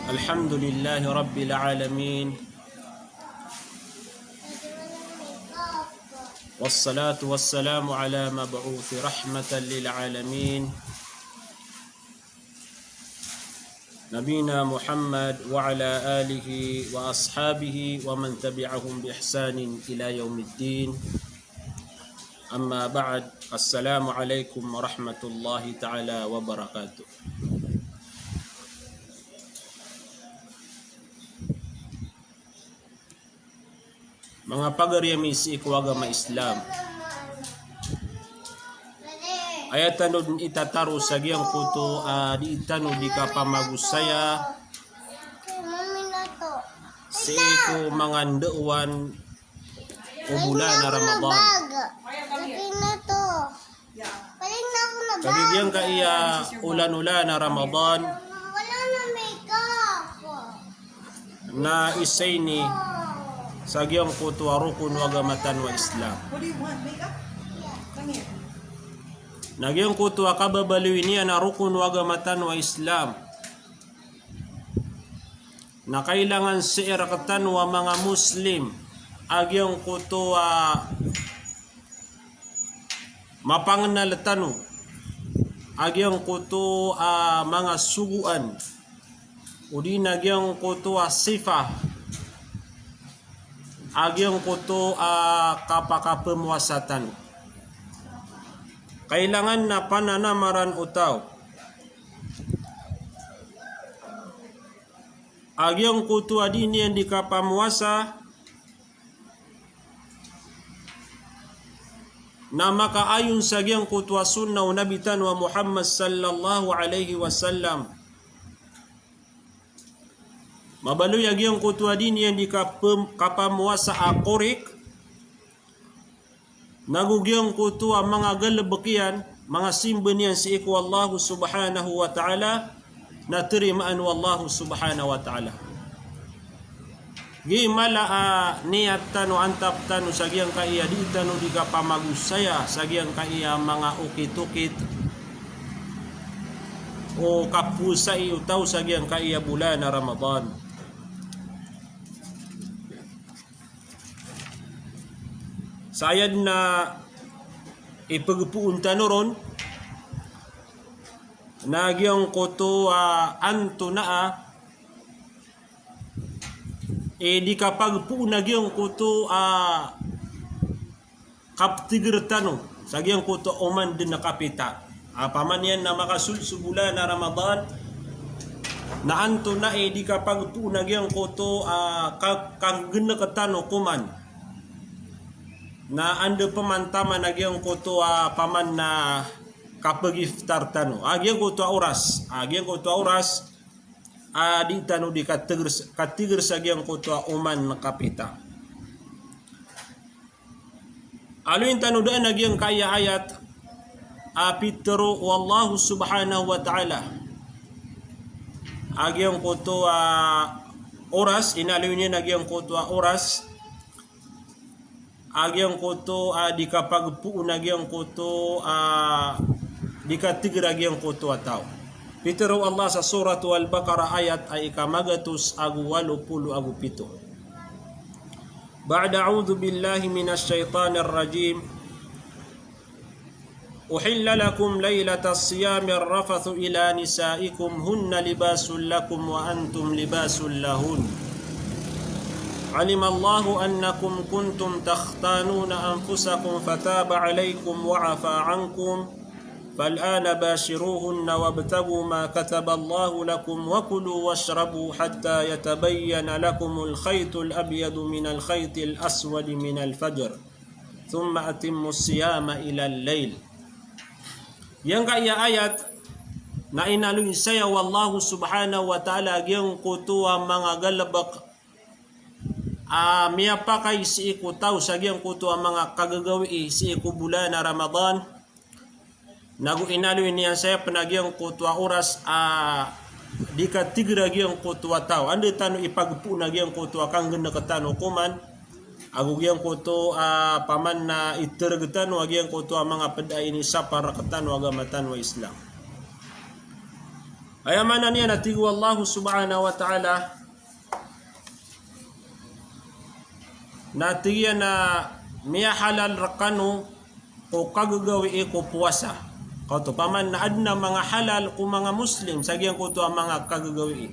الحمد لله رب العالمين والصلاة والسلام على مبعوث رحمة للعالمين نبينا محمد وعلى آله وأصحابه ومن تبعهم بإحسان إلى يوم الدين. أما بعد، السلام عليكم ورحمة الله تعالى وبركاته. Mga pagariyami si ikawagama Islam, ayatan itataru sa giyang kuto di itano di ka pamagusaya sa iko mga ndeuan o bulan na Ramadan. Kagigyan ka iya ulan-ulan na Ramadan na isay ni sa giyang kuto rukun wagamatan wa Islam. Nagyang kuto kababaliwin niya na rukun wagamatan wa Islam na kailangan si irakatan wa mga Muslim agyang kuto mapangnalatan agyang kuto mga suguan o di nagyang kuto sifa agyang kuto kapakapemuasatan. Kailangan na pananamaran utaw agyang kuto adini yang dikapamuasa na makaayon sa agyang kuto sunna o nabitan wa Muhammad sallallahu alaihi wasallam. Mabaluy agyang kuto adini yang dikapamuasa akorik nagugyang kuto ang mga galabakian, mga simben yan si iku Allah subhanahu wa ta'ala na tirimaan wallahu subhanahu wa ta'ala. Gimala niyat tano antap tano sa giyang kaiya di tano di ka pamagusaya sa giyang kaiya mga ukit-ukit o kapusay utaw sa giyang kaiya bulan na Ramadan. Sayad na ipagpuunta noron nagyang kuto anto na di kapag po nagyang kuto kaptigirtano sa gyang kuto oman din nakapita paman yan na makasulsubulan na Ramadan na anto na di kapag po nagyang kuto kagginakatano kuman na ando pamantama nagyang kuto paman na kapag-iftar tano agyang kuto oras di tano di katigir sa agyang kuto uman nakapita aluin tano daan agyang kaya ayat pitero wallahu subhanahu wa ta'ala agyang kuto oras inaluin niya agyang kuto oras agyang kuto di kapagpuun agyang kuto di katigra agyang kuto ataw. Pitero Allah sa surat Al-Baqarah ayat ay ikamagatus agu 80 agu 7. Ba'da a'udzu billahi minasy syaithanir rajim. Uhilla lakum lailatas siyamir rafathu ila nisaikum hunna libasul lakum wa antum libasul lahun. علم الله أنكم كنتم تختانون أنفسكم فتاب عليكم وعفى عنكم فالآن باشروهن وابتغوا ما كتب الله لكم وكلوا واشربوا حتى يتبين لكم الخيط الأبيض من الخيط الأسود من الفجر ثم أتموا الصيام إلى الليل. Yang kaya ayat na inaluin saya wallahu subhanahu wa ta'ala yang kutuwa mga galabak miyapakay si iku taw sa giyang kuto ang mga kagagawi si iku bulan na Ramadan nagu inaluin niya saya panagyang kuto oras di ka tigra giyang kuto taw ando tano ipagpu na giyang kuto kang ganda katano kuman agu giyang kuto paman na itergatan wa giyang kuto ang mga peday ni sa para katano agamatan wa Islam. Ayamana niya natigu Allah subhanahu wa ta'ala natiya na miya halal rakano ko kagagawi ko puwasa. Kauto paman na adna mga halal ko mga Muslim sagyan ko to ang mga kagagawi.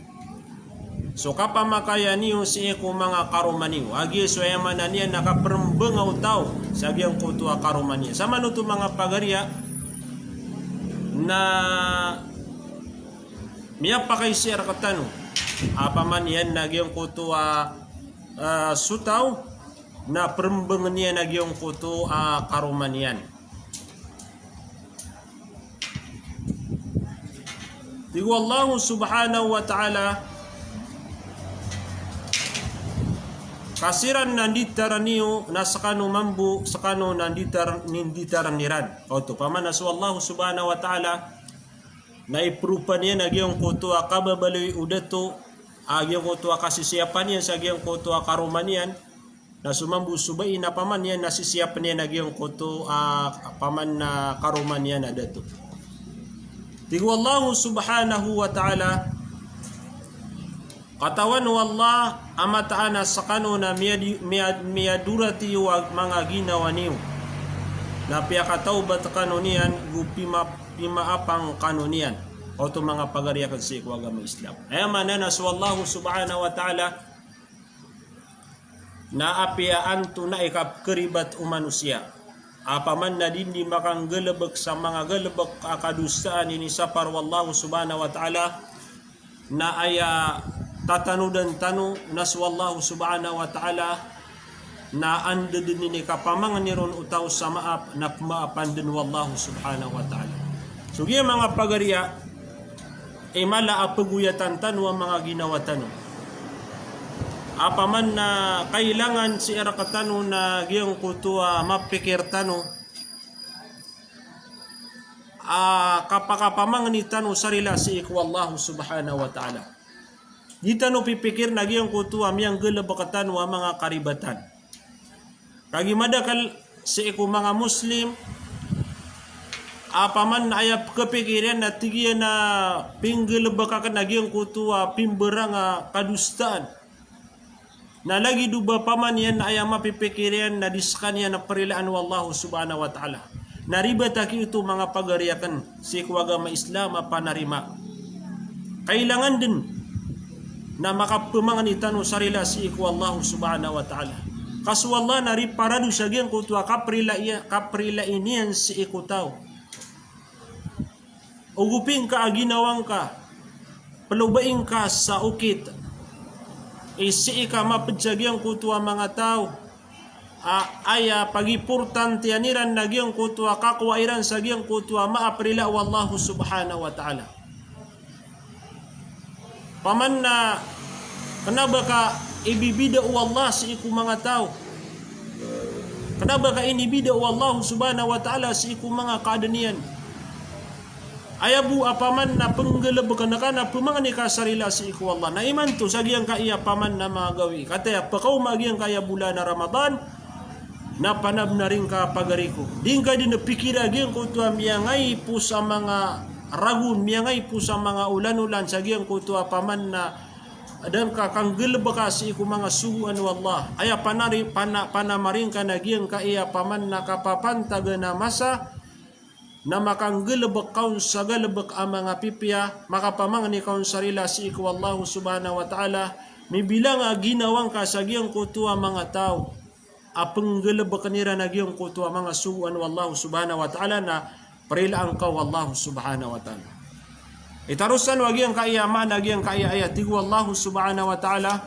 So kapamakaya niyo si ko mga karumaniyo. Agi so ayamana niya nakaperembengaw tao sagyan ko to karumaniyo. Sama no to mga pagariya na miya pa kay sir katano apaman yan nagyong kuto sutaw na perembengan niya nagyong kuto karuman yan. Tigo Allah subhanahu wa ta'ala kasiran nanditaran niyo na sakano mambu sakano nanditaran niran. Oto paman na Allah subhanahu wa ta'ala na iprupa niya nagyong kuto kababaloy udato agyong kuto kasisiyapan niya sa agyong kuto karuman yan na sumambu subay na paman yan nasisiyapan niya nagyong kuto paman na karuman yan na dato. Tigo Allah subhanahu wa ta'ala katawan wallah amataan sa kano na miyadurati wag mga ginawa niyo na piyakatawbat kanonian pimaapang kanonian o ito mga pagariya kasi agama Islam. Ay manana so Allah subhanahu wa ta'ala na apiaan to na ikapkeribat umanusia. Apaman na din di makang galabag sa mga galabag akadustaan ini sapar wallahu subhanahu wa ta'ala na aya tatanudan tanu naswallahu subhanahu wa ta'ala na anda din ni kapamangan niron utaw sa maap na maapan din wallahu subhanahu wa ta'ala. So giya mga pagariya mala apaguyatan tanu ang mga ginawa tanu. Apaman na kailangan si erakatano na giyong kutua mapikir tanu kapakapamangan ni tanu sarila si ikwallahu subhanahu wa ta'ala. Di tanu pipikir na giyong kutua miyang galabakatan wa mga karibatan. Kagi madakal si iku mga Muslim apaman na ayap kepikiran na tigiya na pinggil bakakan na giyong kutua pimberang kadustaan. Na lagi duba paman yan na ayam mapipikiran na diskan yan na perilaan wallahu subhanahu wa ta'ala. Naribataki ito mga pagariakan si agama Islam panarima. Kailangan din na makapamangan itano sarila si iku Allah subhanahu wa ta'ala. Kaso Allah nariparado sa giyang kutwa kaprila inian si iku tao. Ugupin ka aginawang ka, palubain ka sa ukit, isi ka mapadsagyang kutwa mga tao, aya pagipurtan tiyaniran na giyang kutwa kakwairan sa giyang kutwa maaprila wallahu subhanahu wa ta'ala. Paman na kanaba ka ibibida o Allah sa iku mga tao, kanaba ka inibida o Allah subhanahu wa ta'ala sa iku mga kaadanian. Ayabu apaman na penggelab ka na pumangan ni kasarila si iku Allah. Na iman to sa giyang kaya paman na mga gawi. Kataya pakaw magiyang kaya bulan na Ramadan na panab na rin ka pagariko. Din ka din napikira giyang kutwa miyangay po sa mga ragun, miyangay po sa mga ulan-ulan sa giyang kutwa paman na dan ka kang gelab ka si iku mga suhuan wallah. Aya panamarin ka na giyang kaya paman na kapapantaga na masa na makanggelebek kaun sa galebek ang mga pipya makapamangan ni kaun sarila si iku Allah subhanahu wa ta'ala mibilang ginawang kasagyang kutua mga tao apeng gelebek kanira na giyong kutua mga suwan wallahu subhanahu wa ta'ala na perilaan kau Allah subhanahu wa ta'ala. Itarusan wagyang kaiyaman nagyang kaiyaya tigu Allah subhanahu wa ta'ala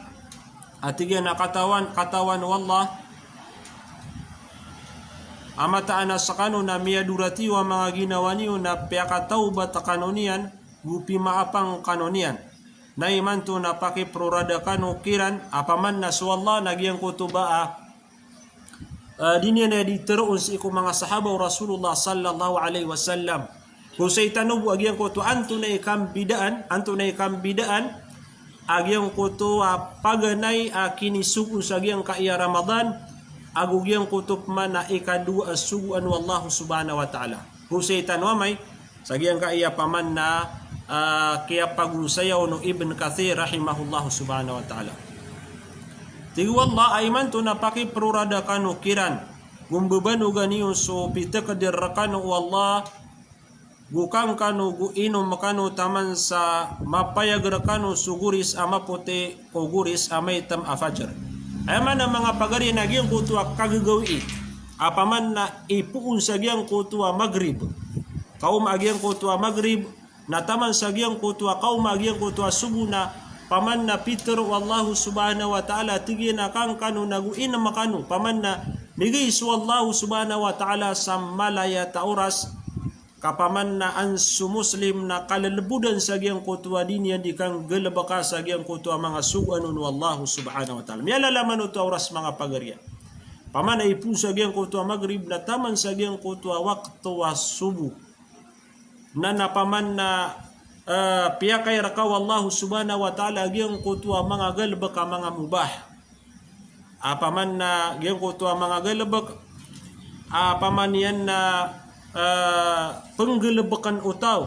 at tigyan na katawan wallah amataan na sa kano na miyadurati wa mga ginawa niyo na piyakatawbat kanonian gupi maapang kanonian na imanto na pakiprorada kano kiran apaman na suwallah nagyang kutuba dinya na diteroon sa iku mga sahabaw Rasulullah sallallahu alaihi wasallam kung sa itanubo agyang kutu anto na ikambidaan agyang kutu paganay kinisuko sa agyang kaiya Ramadan agugyang kutub man na ikadua suguan wallahu subhanahu wa ta'ala. Husay tanwamay, sagyang kaiya paman na kaya pag-usayaw no Ibn Kathir rahimahullah subhanahu wa ta'ala. Tigu Allah aiman to napaki prurada kanu kiran gumbebanu ganiyo so pitakadir kanu Allah gukang kanu gu inom kanu taman sa mapayag kanu suguris ama puti o guris amay tam afajar. Ayaman ang mga pagari nagyang kutua kagagawi apaman na ipuun sa giyang kutua magrib kaum agyang kutua magrib na taman sa giyang kutua kaum agyang kutua subuh na paman na Peter wallahu subhanahu wa ta'ala tigin na kang kanu naguin na makanu paman na migay su wallahu subhanahu wa ta'ala sa malaya tauras kapaman na ansu muslim na kalalabudan sa giyang kutua din yan di kang galabaka sa giyang kutua mga suganun wallahu subhanahu wa ta'ala. Miyalalaman ito oras mga pagarya. Paman na ipu sa giyang kutua magrib na taman sa giyang kutua waktu wa subuh. Na napaman na piyakay raka wallahu subhanahu wa ta'ala giyang kutua mga galabaka mga mubah. Paman na giyang kutua mga galabak. Paman yan na penggelebakan utaw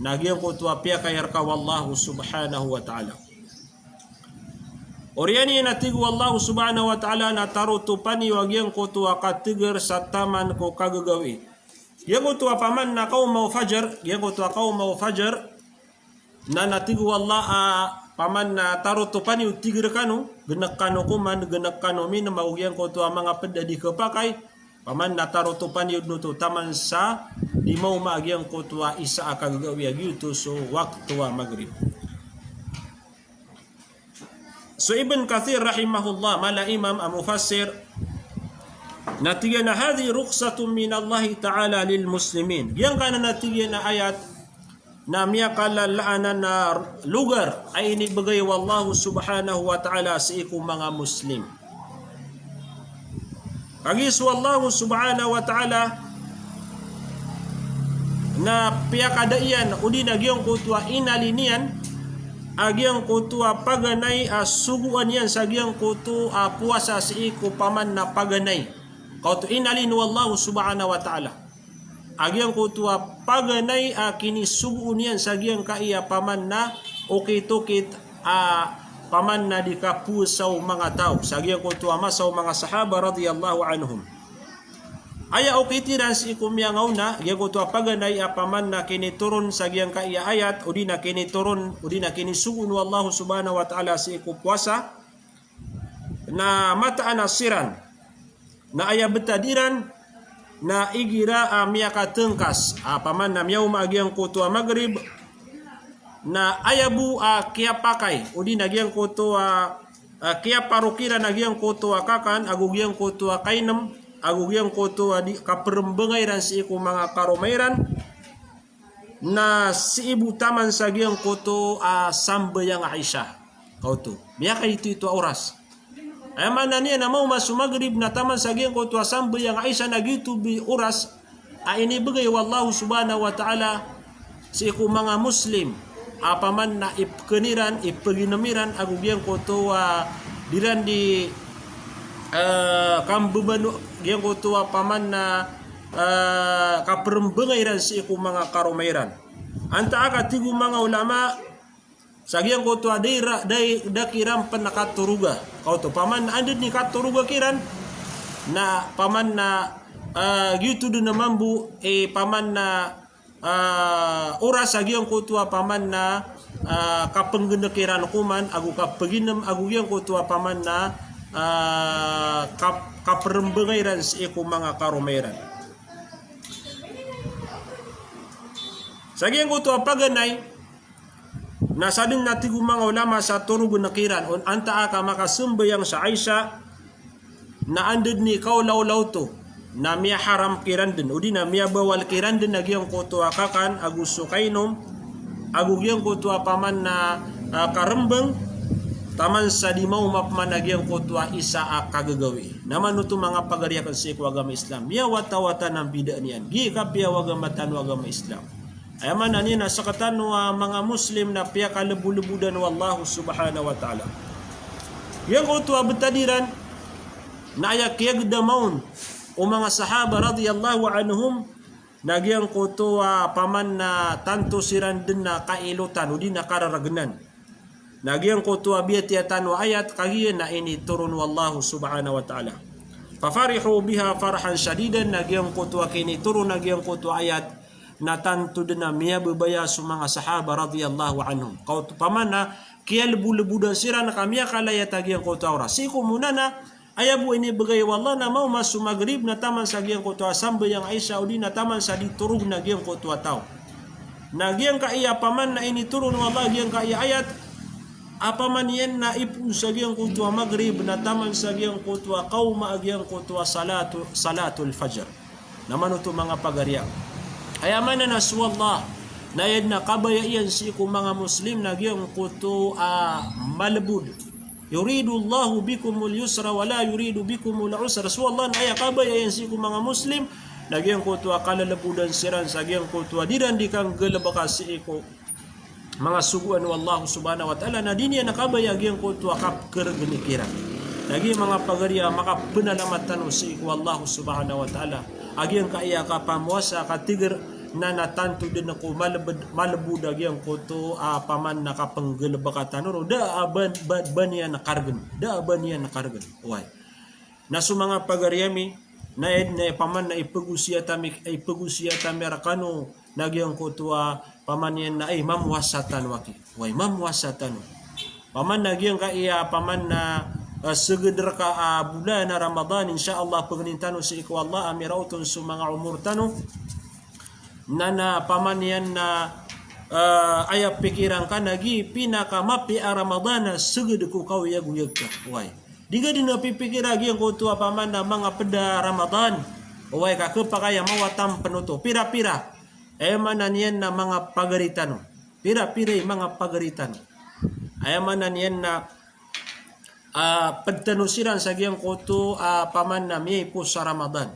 nagyang kutua piyakay raka wallahu subhanahu wa ta'ala. Oriani natigu wallahu subhanahu wa ta'ala na tarutupani wagyang kutua katigar sa taman ko kagagawi. Yang kutua paman na kaum mau fajar, yang kutua kaum mau fajar na natigu wallah paman na tarutupani utigar kanu genak kanu kuman genak kanu min mau yang kutua mga pedadi kepakai paman natarutupan yun to taman sa di mau maagyang kutua isa akagagawi agyuto so waktu magrib. So Ibn Kathir rahimahullah mala imam mufassir natiga na hadhi rukhsatun min Allah ta'ala lil muslimin. Yang kana natiga na ayat na miyakalalaanan na lugar ay inibagay wallahu subhanahu wa ta'ala sa iku mga muslim. Agis wallahu subhanahu wa ta'ala na piyakadaian udi nagyang kutua inalinian agyang kutua paganay suguan yan sa agyang kutu puasa si iku paman na paganay kautu inalin wallahu subhanahu wa ta'ala agyang kutua paganay kini suguan yan sa agyang kaiya paman na ukit-ukit paman na di kapusaw mga tao sagyang kutua masaw mga sahaba radiyallahu anhum aya ukitiran si ikumyangaw na gyang kutua paganay paman na kinituron sagyang kaiya ayat udi na kinituron udi na kinisugun wallahu subhanahu wa ta'ala si ikupuasa na mataan asiran na aya betadiran na igira miyaka tengkas paman na miyaw maagyang kutua magrib na ayabu kia pakai udi nagyang kuto kia parukira nagyang kuto kakan agugyang kuto kainem agugyang kuto di kaperembengairan si iku mga karomairan na si ibu taman sa gyang kuto sambayang Aisyah kauto miya kay itu oras ay mana niya na mau masuk magrib na taman sa gyang kuto sambayang Aisyah na gitu bi oras ini bagay wallahu subhanahu wa ta'ala si iku mga muslim apaman na ipkeniran ipaginamiran agugyang kuto diran di kambubanu gyang kuto paman na kaperembengairan si iku mga karomairan anta akatigu mga ulama sa gyang kuto day dakiram panakaturuga kauto paman na andid ni katuruga kiran na paman na gitu do na mambu paman na oras agyang kutua paman na kapenggendekiran kuman agu kapaginem agu yang kutua paman na kaperembengairan si iku mga karomairan sagyang kutua paganay na sadin natigu mga ulama sa turugo nakiran on anta aka makasumbayang sa Aisha na andid ni kaulaw to na miya haram kirandin udi na miya bawal kirandin nagyang kutua kakan agus sukainom agugyang kutua paman na karembeng taman sa di mau mapman nagyang kutua isa kagagawi naman ito mga pagariakan sa agama Islam miya watawata ng bida niyan gi kapya wagamatan agama Islam ayaman na niya sa katan mga Muslim na piya kalubulubudan wallahu subhanahu wa ta'ala yang kutua betadiran na ayak yagdamaun o mga sahaba radiyallahu anhum Nagyang kutua paman na tanto siran din na kailutan o di na kararagnan. Nagyang kutua biyatiyatan wa ayat kagiyan na ini turun wallahu subhanahu wa ta'ala. Fafarihu biha farhan syadidan. Nagyang kutua kini turun nagyang kutua ayat na tanto din na miya bebaya sa mga sahaba radiyallahu anhum. Kau paman na kaya lebu-lebu dan siran na kamiya kalaya tagyang kutua ora. Siku muna na ayabu ini bagay wallah na mau masuk maghrib na taman sa giyang kutua sambil yang Aisyah udi na taman sa diturug na giyang kutua tao. Na giyang ka iya paman na ini turun wallah giyang ka iya ayat apaman yan na ipu sa giyang kutua maghrib na taman sa giyang kutua kauma giyang kutua salatul fajr. Naman ito mga pagarya. Ayaman na nasuwallah na yan na kabayayan si ko mga Muslim na giyang kutua malabud. Yuridu Allahu bikumul yusra wala yuridu bikumul usra. So Allah na ayakabayayan si ko mga Muslim nagyang kutua kalalabudan siran sa gyang kutua diran di kang gelabaka si ko mga suguan wallahu subhanahu wa ta'ala na dinya nakabaya gyang kutua kap kergenikiran. Lagi mga pagariya makapenalamatano si ko wallahu subhanahu wa ta'ala. Agyang kaya ka pamuasa katigir na natanto din ako malabud agyang kuto paman nakapanggelabakatan no da aban baniya nakargan why na su mga pagariyami na paman na ipagusiya tami rakano nagyang kuto paman yan na ay mamwasatan waki why mamwasatan paman nagyang kaya paman na segedar ka bulan na Ramadan insyaallah pagnintano si iko Allah amirautun su mga umur tano na paman yan na ayap pikiran ka nagi pinaka mapi Ramadana segede ku kau ya guyag ka why diga din napipikir lagi ang kutua paman na mga peda Ramadan why ka kepakaya mawatam penuto pira-pira manan yan na mga pagaritan pira-pira mga pagaritan manan yan na pagtanusiran sa giyang kuto paman na may po sa Ramadan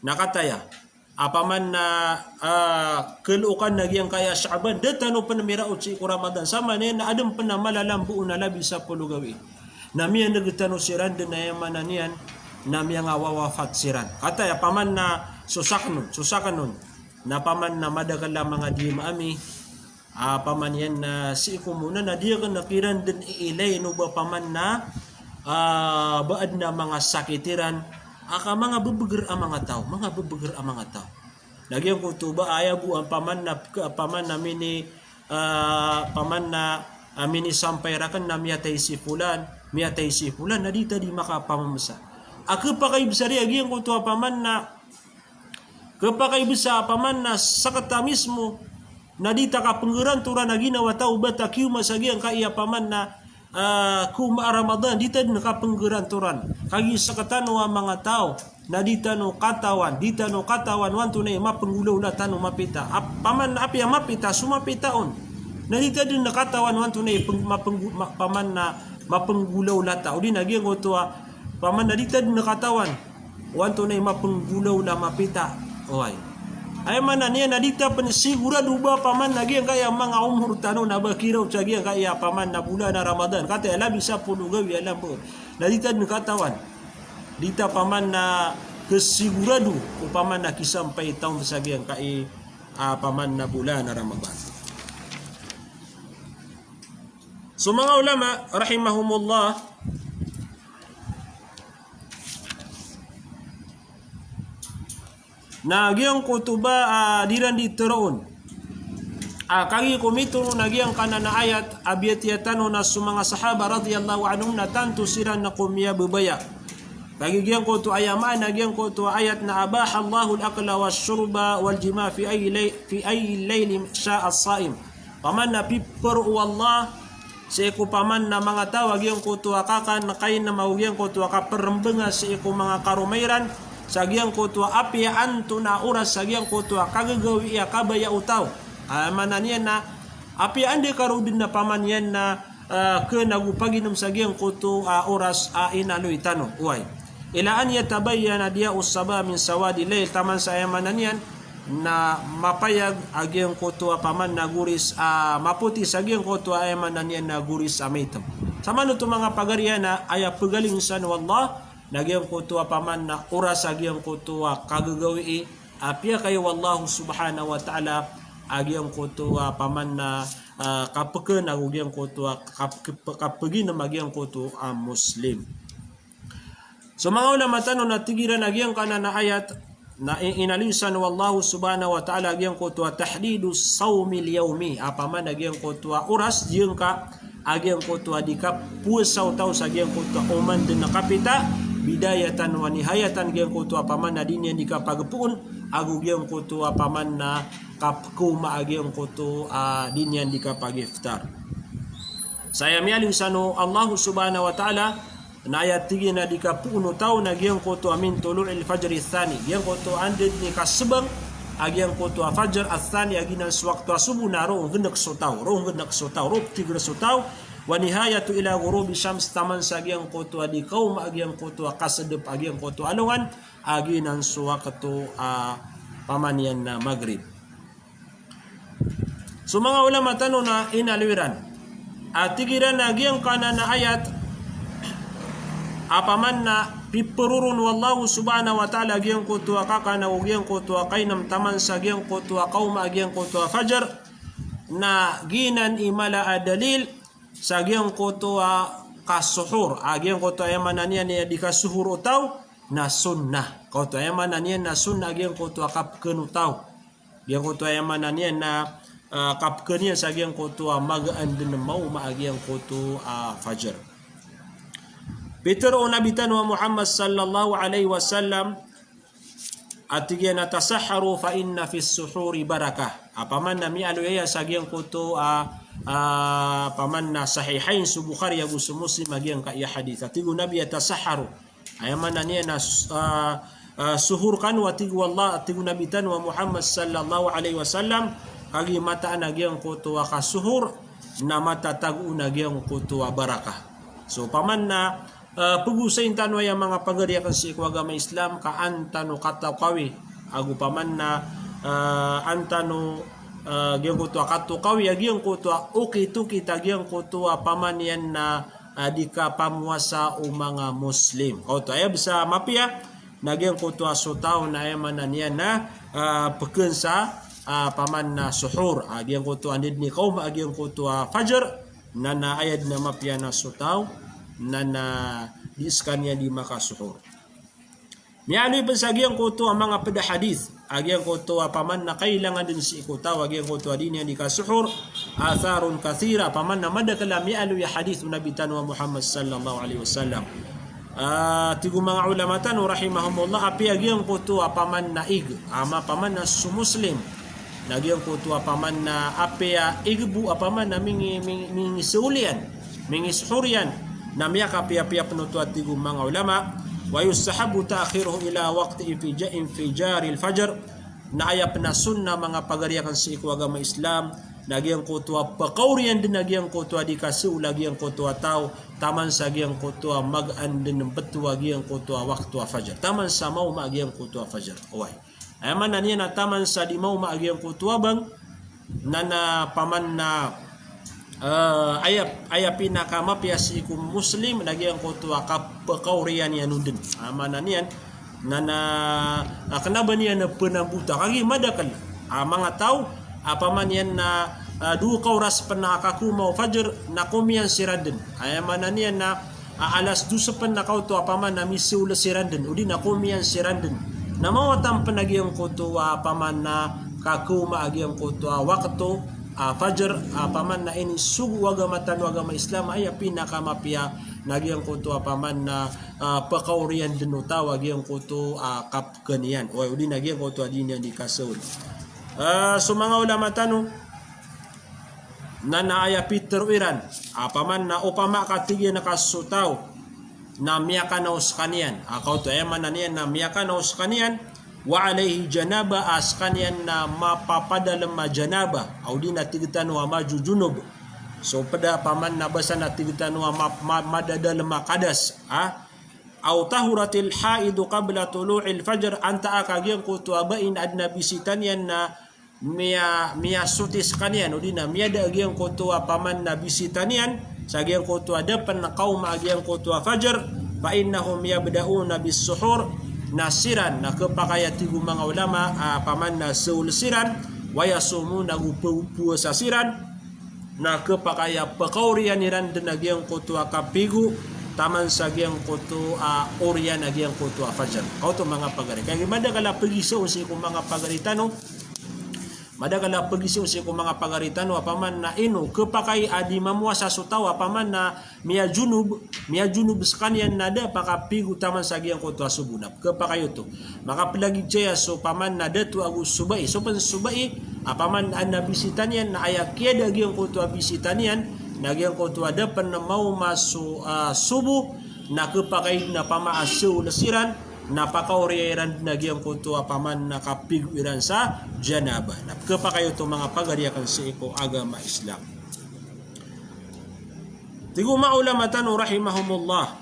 nakataya apaman na kelukan na giyang kaya Sha'ban datano pa na miraot si Ramadan sama na yan na adam pa na malalambu na labi sa pulugawi na miya nagtano siran din na yaman na niyan na miya nga wawafat siran kata apaman na susakanon na paman na madagala mga di maami apaman yan na si ko muna na diya ka nakiran din iilay no ba paman na baad na mga sakitiran aka mga bebeger ang mga tao nagyang kutuba ayabu ang paman na mini mini sampay rakan na miyatay si fulan na dita di makapamamasa ako pakaibsari agyang kutuba paman na kapakaibsa paman na sakata mismo na dita ka penggeran tura na ginawa tao bata kiu masagyang kaya paman na kuma Ramadan dita din nakapenggeran turan kagi sakatano mga tao na dita no katawan wanto na mapenggulaw na tano mapita paman api ang mapita sumapitaon na dita din nakatawan wanto na paman na mapenggulaw lata o di nagyang otoa paman na dita din nakatawan wanto na mapenggulaw na mapita oy ay mana niya nadita pan sigurado ba paman nagyang kaya mga umur tano na bakiraw nagyang kaya paman na bulan na Ramadan kata alam bisa pulugawi alam po nadita din katawan dita paman na kesigurado paman na kisampay taon sa gyang kay paman na bulan na Ramadan. So mga ulama rahimahumullah na giyang kutuba diran di teroon kagi kumito na giyang kanana ayat abiyatiyatan na sumanga sahaba radiyallahu anhum na tanto siran na kumiya bubaya kagi giyang kutu ayaman na giyang kutu ayat na abaha Allahul akla was shurba wal jima fi ay layli sya'a as-saim paman na piper wallah sa iku paman na mga tawag giyang kutu akakan na kain na mawagiyang kutu akaperembenga sa iku mga karumairan sagyang kutua api antu na oras sagyang kutua kagagawi ya kabaya utaw manan yan na api ande karudin na paman yan na ke nagupaginom sagyang kutu oras inaloy tano uy ilaan yatabayyana dia usaba min sawadi layl taman sa manan yan na mapayag agyang kutua paman na guris maputi sagyang kutua manan yan na guris amitam sama no mga pagariya na aya pagaling san wallah nagyang kutua paman na oras agyang kutua kagagawi apia kayo wallahu subhanahu wa ta'ala agyang kutu paman na kapekeun agyang kutu kapegi na magyang kutu muslim. So mga ulama tanong na tigiran agyang kana na ayat na inalisan wallahu subhanahu wa ta'ala agyang kutu tahdidu sawmil yaumi apaman agyang kutu oras jeung ka agyang kutu di ka pusaw taw sa agyang kutu uman din na kapita bidayatan wa nihayatan agyang kutu apaman na din di ka pagpuon agyang kutu apaman na kapkuma agyang kutu din yan di ka pagiftar. Saya mialisan Allah subhanahu wa ta'ala na ayat 3 na di ka puno taw nagyang kutu amin tulu'il fajr athani yang kutu andid ni kasbang agyang kutu fajr athani aginan suwaktu subuh naro gendak sutaw ro tigre sutaw wa nihayatu ila ghurubi syams taman sagyang kutu di kaum agyang kutu kasedep agyang kutu alungan aginan suwaktu pamanian na maghrib. So mga ulama tanong na inaliran tigiran agyang kana na ayat apaman na piperurun wallahu subhanahu wa ta'ala agyang kutu kakana agyang kutu kainam taman sa agyang kutu kaum agyang kutu fajr na ginan imala adalil sa agyang kutu kasuhur agyang kutu ayamananian ni di kasuhur utaw na sunnah kutu ayamananian na sunnah agyang kutu kapkeun utaw agyang kutu ayamananian na kapkeun sa agyang kutu magaan din mau maagyang kutu fajr. Peter unabitan wa Muhammad sallallahu alaihi wasallam atigyan tasaharu fa inna fi suhuri barakah apaman na mi aluya sagyang kutu paman na sahihain su Bukhari ya Muslim agyang ka iya hadith atigu nabi tasaharu ayaman na niya na suhur kan wa tigu wallah atigu nabitan wa Muhammad sallallahu alaihi wasallam kagi mata agyang kutu ka suhur na mata tagu agyang kutu barakah. So paman na pugusain tanwa yung mga pagariakan sa ikwaga Islam ka antano kataw-kawi agu paman na antano gyang kutu kataw-kawi agyang kutu uki-tuki tagyang kutu paman yan na di ka pamuasa o mga Muslim. O to ay bisa mapia nagyang kutu sutaw na ayaman yan na pekeun sa paman na suhur agyang kutu andid ni kaum agyang kutu fajr na ayad na mapia na sutaw na diskanya di makasuhur. Mianoy pa sa agyang kutu ang mga pedahadith agyang kutu paman na kailangan din si ikutaw agyang kutu din yan di kasuhur atharun kathira paman na madakala mianoy hadith nabitan wa Muhammad sallallahu alaihi wasallam tigu mga ulama tanu rahimahumullah api agyang kutu paman na paman na sumuslim nagyang kutu paman na api igbu paman na mingi sulian mingi suhurian namya kapia-pia penutuat tigu mga ulama wa yustahabu ta'khiruhu ila waqti infijari al-fajr na ayap na sunna mga pagariakan sa ikwaga Islam nagyang kutua pakaurian din nagyang kutua di kasu nagyang kutua tau taman sa gyang kutua mag-an din betu gyang kutua waktu fajr taman sa mau magyang kutua fajr oy ayaman na niya na taman sa di mau magyang kutua bang na paman na ayap pinakamapyas ikum Muslim nagyang kutua kapakaurian yan udin amanan yan na kenapa niya na penambuta kagi madakal mga tao apaman yan na du kauras penakaku mau fajr na kumian siraden ayamanan yan na alas du sepen na kau tu apaman na misul siraden udin na kumian siraden na mawatam penagyang kutua apaman na kaku maagyang kutua waktu fajr paman na ini sugu agama Islam ay pinakamapia nagyang kutu paman na pakaurian denuta wagyang kutu kapkenian o udi nagyang kutu adin di kasul so mga ulama tanu na naaya Peter Iran paman na upama katigya nakasutaw na miyakanaus kanian akaw to eman na niyan na miyakanaus kanian wa alaihi janaba askanian na mapapadal majanaba au di natigtan wa maju junub so pada paman na basa natigtan wa madadal makadas au tahuratil haidu qabla tulu'il fajr anta akagyang kutu abain adna bisitanian na miya sutis kanian udina miya dagyang kutu paman na bisitanian sagyang kutu adapan na kaum agyang kutu fajr fa innahum yabda'una bis suhur nasiran na kepakaya tigu mga ulama paman na seulsiran waya sumu na puasa siran na kepakaya pekaurian iran denagiang kutu akapigu taman sagiang kutu orian nagiang kutu fajar kau tu mga pagari kaya madagala pegiso si ku mga pagaritano madagala pegiso si ku mga pagaritano apaman na inu kepakai adi mamuasa sutawa apaman na mia junub sekalian nada pakapigu taman sagiang kutu asubunap kepakai itu maka pelagi jaya so paman nada tu agus subai so pen subai apaman anda bisitanian na ayak kia dagiang kutu bisitanian nagiang kutu ada pernah mau masuk subuh na kepakai na pama asu lesiran na pakauriran nagiang kutu apaman na kapiguran sa janaba na kepakai itu mga pagariakan sa iko agama Islam. Tigu maulama tanu rahimahumullah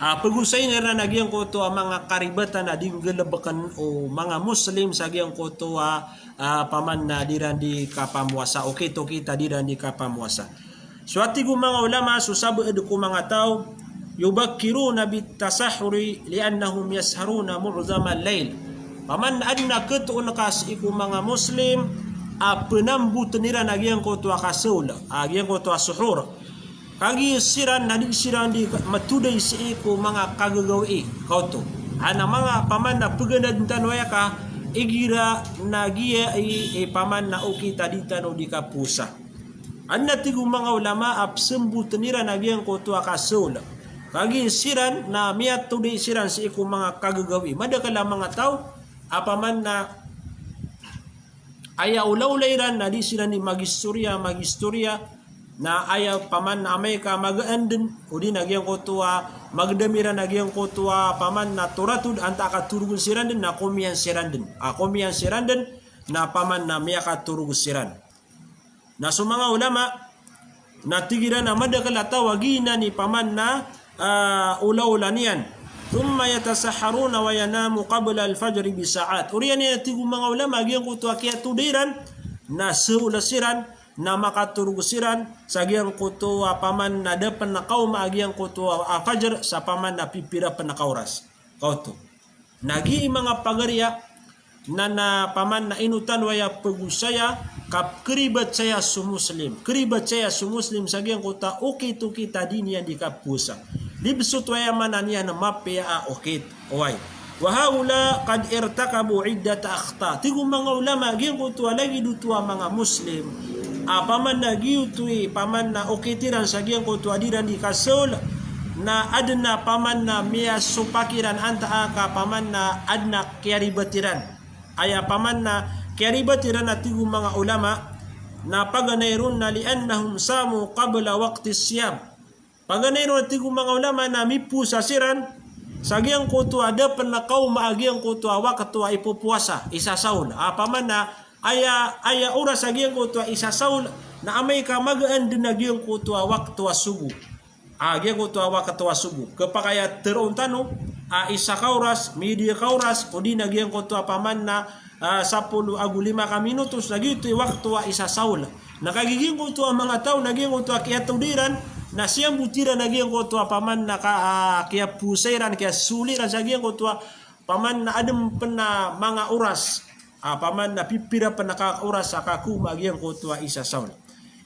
pagusay na nagiang kutu mga karibatan na dinggalabakan o mga Muslim sa giang kutu paman na diran di kapamuasa o kito kita diran di kapamuasa. So atigu mga ulama susabu edu ko mga tao yubakkiruna bitasahuri liannahum yasharuna mu'zama al-lail. Paman adna ketuon kasi iku mga Muslim penambut nira nagiang kutu akasul agiang kutu asuhur. Kagi siran nadi siran di matudai si iku mga kagagawi kau tu. Ana mga paman na paganda dintan waya ka igira nagia paman na uki tadi tano di kapusa. Anna tigu mga ulama sembu tenira nagiang kutu akasul. Kagi siran na miat tudai siran si iku mga kagagawi. Madakala mga tao apaman na aya ulaulairan na di siran di magistoria na aya paman na Amerika mag-anden udi nagiang kutua magdamiran nagiang kutua paman na turatud anta akaturug siran din na komian siran din na paman na miaka turug siran na sumanga ulama na tigiran na madakala tawagina ni paman na ulaulanian thumma yatasaharuna wa yanamu qabla al-fajr bi sa'at urian ni tigu mga ulama giang kutua kiya tudiran na seulasiran na makaturgusiran sa giyang kutu paman na dapan na kaum agiang kutu fajar sa paman na pipira panakauras kauto nagi mga pagariya na paman na inutan waya pagusaya kap keribat saya su muslim sa giyang kuta okay tu kita dinia di kapusa libsut waya manania na mapya okit oway wa haula qad irtakabu iddat akhta tigu mga ulama giyang kutu lagi dutua mga Muslim paman na giutui paman na okitiran sa giyang kutu adiran di kasul na adna paman na miya supakiran anta ka paman na adna kiaribatiran aya paman na kiaribatiran na tigu mga ulama na paganayrun na liannahum samu qabla waqti siyam paganayrun na tigu mga ulama na mipu sa siran sa giyang kutu ada penakaw maagiyang kutu waktu ipupuasa isasaul paman na aya oras agiang kutu isasaul na amay ka magaan din agiang kutu waktu subuh agiang kutu waktu subuh kepakaya teron tano isa kauras media kauras odi nagiang kutu paman na 10 agu 5 ka minutos nagito waktu isasaul nakagiging kutu mga tao nagiang kutu kaya tudiran na siyang butiran nagiang kutu paman na kaya pusairan kaya suliran sa agiang kutu paman na adem pena mga oras paman na pipira panaka oras akaku agiang kutua isa saul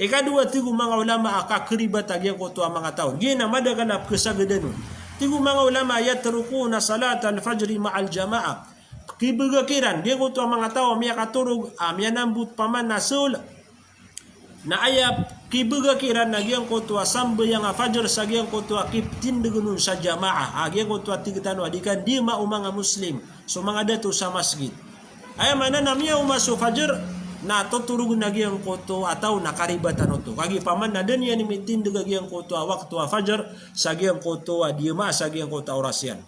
ikadua tigu mga ulama akakribat agiang kutua mga taon gina madaganap kesagadan tigu mga ulama yatrukuna salat al-fajr ma'al jamaah kibugakiran dia kutua mga tao miya katurug miya nambut paman na sul na ayap kibugakiran agiang kutua sambe yang fajr sagiang kutua kiptin degunun sa jamaah agiang kutua tigtan wadikan di ma mga Muslim so mga datu sa masjid ay mana namanya umasu fajar na tuturug nagiang kutu atau nakaribatan itu kagi paman na den yan mitin degagiang kutu waktu fajar sagiang kutu diema sagiang kutu orasian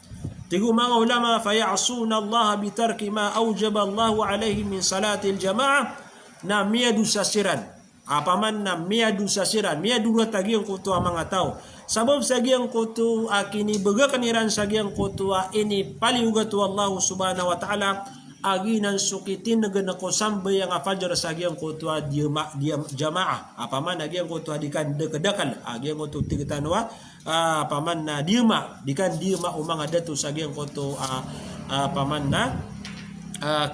tigu mga ulama fayasuna Allah bitarki ma aujaba Allah alaihi min salatil jamaah na miadu sasiran paman na miadu sasiran miadu tagiang kutu mga tao sabab sagiang kutu akini begakan iran sagiang kutu ini paling ugatu Allah subhanahu wa ta'ala aginan sukitin na ko sambayang fajar sa agiyang kutwa jamaah apaman agiyang kutwa dikan dekedakal agiyang kutwa tigitanwa paman na diema dikan diema umang ada tu sa agiyang kutwa paman na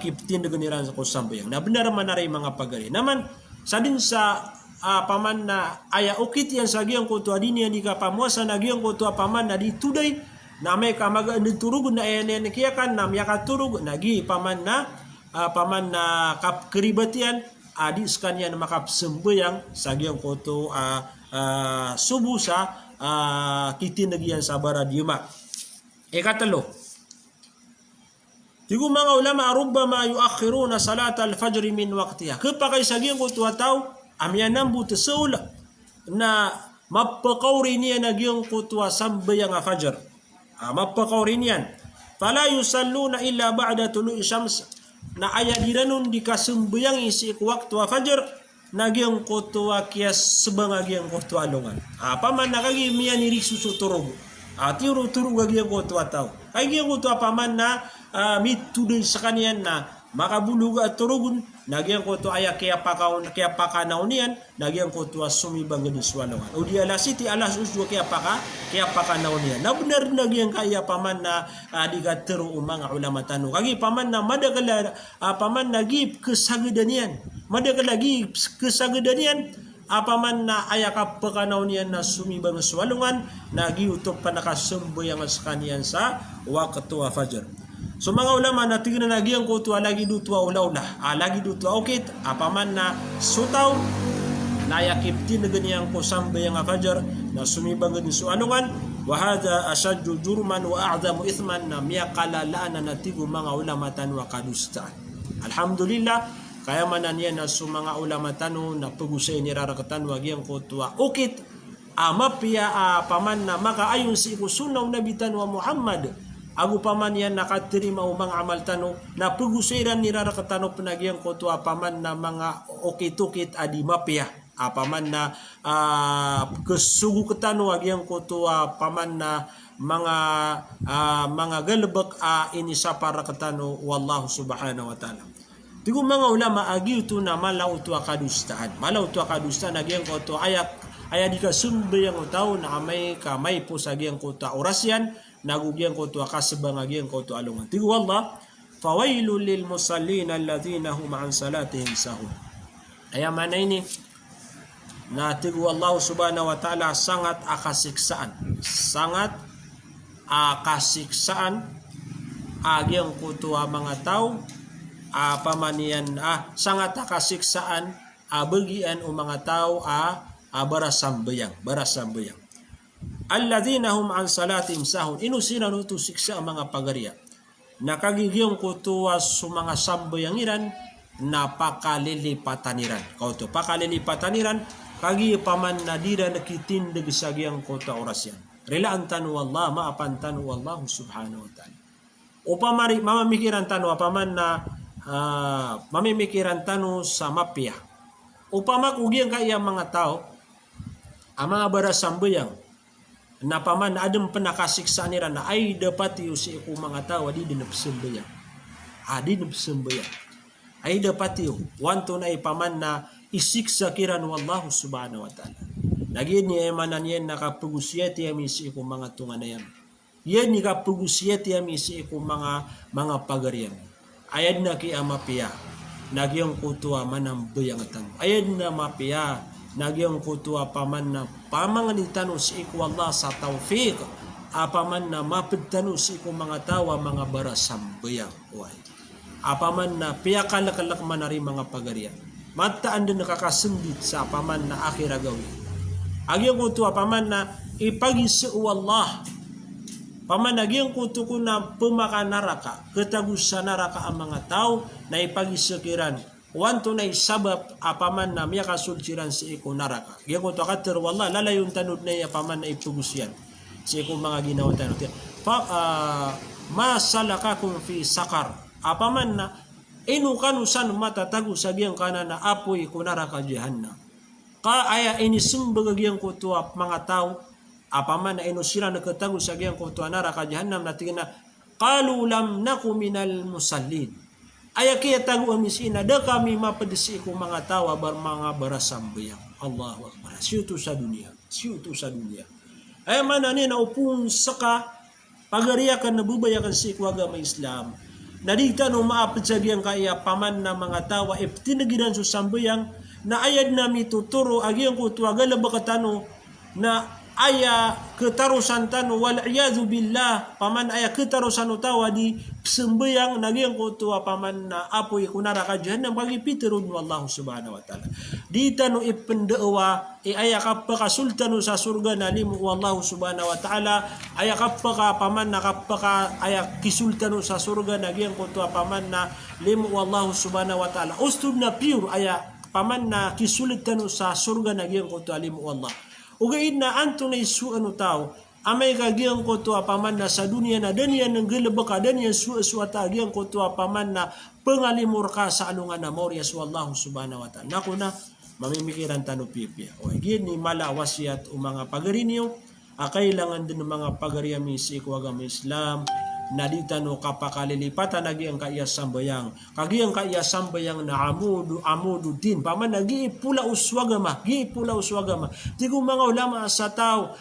kiptin dengan ko sambayang na benar manaray mga pagari naman sa din sa paman na aya ukit yan sa agiyang kutwa din yan ikapamuasa na agiyang kutwa paman na dituday na may kamaga turug na enen kiyakan na miyaka turug nagi paman na keribatian adis kanyan makapsembayang sa agiyang kutwa subuh sa kitin nagiyan sa bara diema ikatalo tigo mga ulama rubbama yuakhiruna salat al-fajr min waqtiha kapag saging ko tuataw amyan bu tesul na mapakauri niya nagyang kutwa sambayang fajr mapakauri niyan fala yusalluna illa ba'da tulu'i syams na aya diranun dikasumbayang isi waktu fajr nagyang kutwa kias sebang agyang kutwa longan paman nakagi miyan iri susu turug tiru turug agyang kutwa taw agyang kutwa paman na mitudun sa kanyan na makabulug at turugun nagyang ko to aya kaya pakanaw niyan nagyang ko to sumibang gani swalongan o di alas iti alas uswa kaya pakanaw niyan na benar nagyang kaya paman na digatero mga ulama tanu kagi paman na madagala paman nagip kesagadan niyan madagala lagi kesagadan niyan apaman na aya ka pakanaw niyan na sumibang swalongan nagiutok pa nakasumbayang sa kanyan sa waktu fajar. So mga ulama na tignan na nagyang kutwa lagi dutwa ulaw na lagi dutwa okit apaman na sutaw na yakip din na ganyang ko sambayang fajar na sumibang ganyan sualungan wa hadha ashaddu jurman wa a'zamu ithman na miyakalalaan na natigo mga ulama tanwa kadustaan. Alhamdulillah kaya manan yan na su mga ulama tanu na pagusay nirarakatan wagyang kutwa okit mapya paman na makaayon si ikusunaw nabi tanwa Muhammad agu paman yan nakaterima umang amal tano na pagusiran nirarakatano penagiang koto apaman na mga okit-okit adi mapya apaman na kesugu ketano agiang koto apaman na mga galbak ini sa para ketano wallahu subhanahu wa ta'ala. Tigo mga ulama agi ito na malaw ito kadustaan agiang koto aya di kasumbayang utaw na kamay po sa agiang koto orasyan nagugyang ko to akasbang agyang ko to alungan tigu wallah fawailul lil musallin alladhina hum an salatihim sahun aya mana ini na tigu Allah subhanahu wa ta'ala sangat akasiksaan agyang ko to mga tao pamanian sangat akasiksaan bagian mga tao barasambayang alladhina hum an salatihim sahun inusira nutu siksa ang mga pagariya nakagigiyong kutuwa sa mga sambayangiran na pakalilipataniran kauto pakalilipataniran kagi paman na dira nakitindig sa giyang kota orasyan relaan tanu Allah maapan tanu Allah subhanahu wa ta'ala upamari mamamikiran tanu apaman na mamimikiran tanu sa mapya upamak ugyang kaya mga tao ang mga barasambayang na paman adem penakasiksa nira na ay dapat si ku mga tao di dinapsembayang ay dapat wanto na ipaman na isiksa kiran wallahu subhanahu wa ta'ala nagin ni emanan yan nakapugusyati yami si ku mga tunganayam yan ni kapugusyati yami si ku mga pagarian ayad na ki amapia nagyang kutua manambayang tan ayad na mapia nagyang kutua paman na pamanganitan si iku Allah sa tawfiq apaman na mapidtano si iku mga tawa mga barasambayang apaman na piyakalak manari mga pagarian mataan din nakakasundit sa apaman na akhiragawi agyang kutua paman na ipagisu Allah paman nagyang kutu ko na pumakanaraka ketagus sa naraka ang mga tao na ipagisukiran wanto na isabab apaman na miya kasulsiran si iku naraka. Giyan ko to kater wallah lalayong tanod na apaman na ipugusyan si iku mga ginawa tanod. Masalakakum fi sakar. Apaman na inukanusan matatago sa giyang kanan na apoy ku naraka jahannam. Aya inisumbaga giyang ko to mga tao apaman na inusira na katago sa giyang ko to naraka jahannam na tingin na qalu lam naku minal musallin. aya kiya tagu amisina da kami mapadisi ko mga tawa bar mga barasambayang. Allahu Akbar. Siyuto sa dunia. Ay mana ni na upun saka pagariakan nabubayakan si agama Islam. Nadita no maapagsagyang kaya paman na mga tawa tinagiran sa sambayang na ayad na mituturo agyang ko tuwagal bakatano na aya ketarusan tanu wal iyadu billah paman aya ketarusan utawa di sembayang nagyang ko tuwa paman na apoy kunara ka jahannam bagi pitirun wallahu subhanahu wa ta'ala di tanu ipendewa aya kapaka sultanu sa surga na limu wallahu subhanahu wa ta'ala aya kapaka paman na kapaka aya kisultanu sa surga nagyang ko tuwa paman na limu wallahu subhanahu wa ta'ala ustud na pure aya paman na kisultanu sa surga nagyang ko tuwa limu wallah ugaid na anto na isu ano tao amay kagiyang ko to apaman na sa dunia na daniyan ng gilabaka daniyan suata agiyang ko to apaman na pengalimur ka sa alungan na morias wallahu subhanahu wa ta'ala nako na mamimikiran tano pipia o agin ni mala wasiat o mga pagarinyo kailangan din ng mga pagariyami sa agama Islam na dita no kapakalilipatan naging kaya sambayang kagiyang kaya sambayang na amudu din paman nagi pula uswagama di ko mga ulama sa tao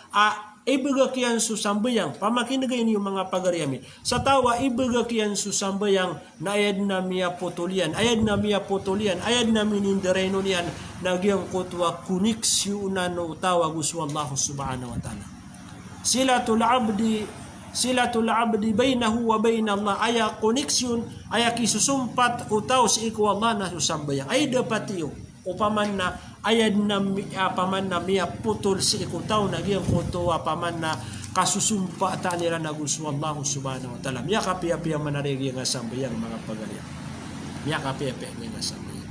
ibaga kiyan su sambayang pamakinagay niyo mga pagariyami sa tawa ibaga kiyan su sambayang na ayad na miya potulian ayad na minindereno niyan nagyang kutwa kuniksyo na no tawag wallahu subhanahu wa ta'ala silatul abdi bainahu wa bain Allah aya koneksyon aya kisusumpat utaw si iku Allah na susambayang ay dapat iyo upaman na ayad na paman na miya putol si iku taw nagyang kuto paman na kasusumpa ta nila nagus wallahu subhanahu wa ta'ala miya kapiya manarigi nga sambayang mga pagalian miya kapiya nga sambayang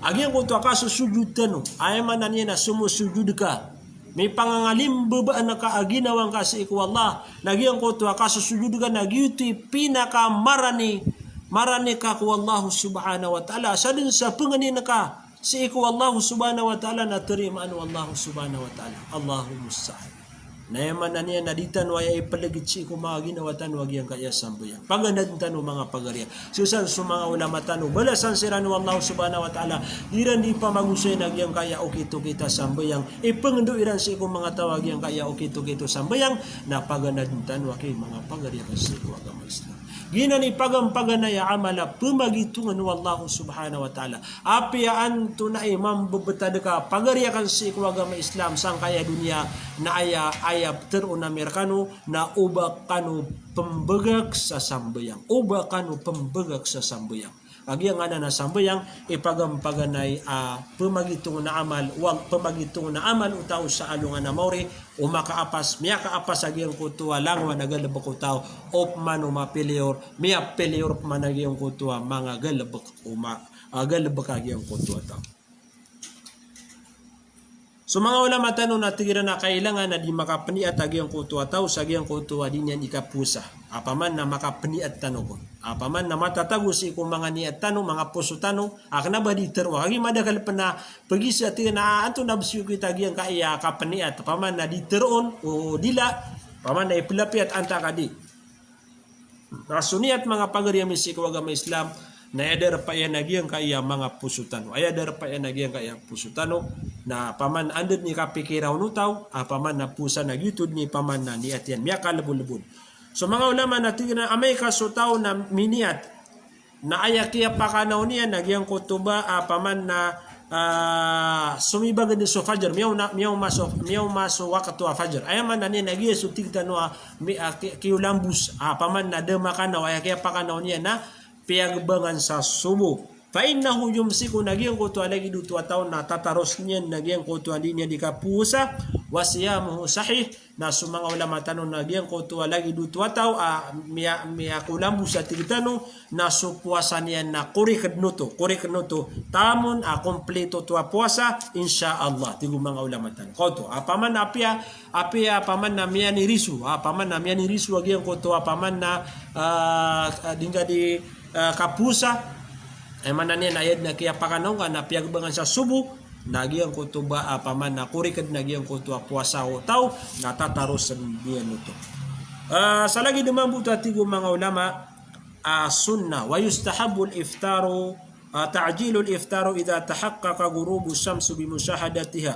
agyang kuto kasusujud tano ay man niya na sumusujud ka may pangangalim babaan na kaaginawang ka sa iku Allah nagyang ko to kasusujud ka nagyuti pinakamarani ka ku Allah subhanahu wa ta'ala sa din sa panganin ka sa iku Allah subhanahu wa ta'ala na terimaan Allah subhanahu wa ta'ala Allahumma sa'ad na yaman na niya naditan waya ipalagit si iku mga ginawatan wag yang kaya sambayan paganad tanu mga pagarya susan sa mga ulama tanu balasan siranu Allah subhanahu wa ta'ala iran di pa magusay nagyang kaya okito kita sambayang ipangendo iran si iku mga tawag yang kaya okito kito sambayang na paganad tanu wag mga pagarya sa iku agama Islam gina ni pagampaganaya amala pumagitungan wallahu subhanahu wa ta'ala apiaan to na imam bebetad ka pagaryakan si iku agama Islam sang kaya dunia na ayap teruna merkano na uba kanu pembegak sa sambayang agyang ana na sambayang ipagampaganay pemagitung na amal utaw sa alungan na mauri o makaapas miya kaapas agyang kutua langwa nagalabak utaw op mano mapilior miya pilior managyang kutua mga galabak agyang kutua taw. So mga ulama tanong na tigira na kailangan na di makapaniat agyang kutua tao sa agyang kutua din yan ikapusa. Apaman na makapaniat tanong ko. Apaman na matatago si kung mga niat tanong, mga puso tanong, akna ba di terwa. Hagi madakal pa na pagi sa tigira na ato na basiyo kita agyang kaya kapaniat. Apaman na di teron o dila. Apaman na ipilapiat anta kadi. Nasuniat mga pagariyami si agama Islam na ayadar pa yan nagyang kaya mga pusutano. Ayadar pa yan nagyang kaya pusutano na paman andad ni kapikiraw nutaw, paman na pusa nagyutod ni paman na niat yan. Miya kalabon-labon. So mga ulama na tingnan amay kasutaw na miniat na ayakiya pakanaw niya nagyang kutuba paman na sumibag din so fajr miyaw maso wakatu fajr ayaman na niya nagya sutig tanwa kiulambus paman na demakanaw ayakiya pakanaw niya na piyagbangan sa subo. Fainnahu yumsiku nagyang kutua lagi du tua taon na tataros niyan nagyang kutua din niya di kapusa wasiyamuhu sahih na sumanga ulama tanong nagyang kutua lagi du tua tao miya kulambu sa tigitano na supuasa niyan na kurikadnuto tamon kompleto tua puasa insyaallah tigu mga ulama tanong koto paman apia paman na miya ni risu agyang kutua paman na dingga di kapusa mana niya ayad na kaya pakanaw nga na piyagbangan sa subo nagyang kutuba paman na kurikad nagyang kutuba puasa o tao natataros sa diyan ito. Sa lagi dumambuto atigo mga ulama sunnah wa yustahabbu al-iftaru ta'jilul iftaru idza tahaqqaqa ghurubu syamsi bi musyahadatiha.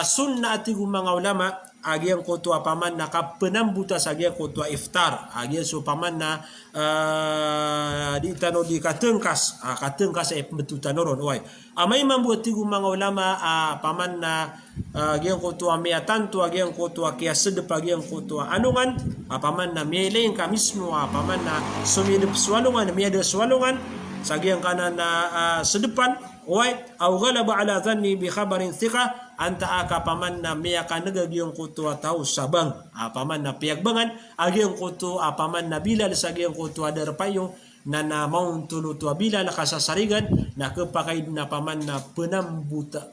Sunnah atigu mga ulama agian kotua paman na kapenambuta sagia kotua iftar agian so paman na di tano di katengkas betul tanoron wai amai membuat tigu mga ulama paman na agian kotua miatan tu agian kotua kia sedep agian kotua anungan paman na mieleng kamismu paman na sumidep swalungan miada swalungan sagian kanan na sedepan wai au ghalaba ala dhanni bi khabarin thiqah anta aka paman na miaka nagagiyong kutu atau sabang paman na piyagbangan agiyong kutu paman na bilal sa agiyong kutu adarpayo na maun tulutu bilal kasasarigan na kepakaid na paman na penambuta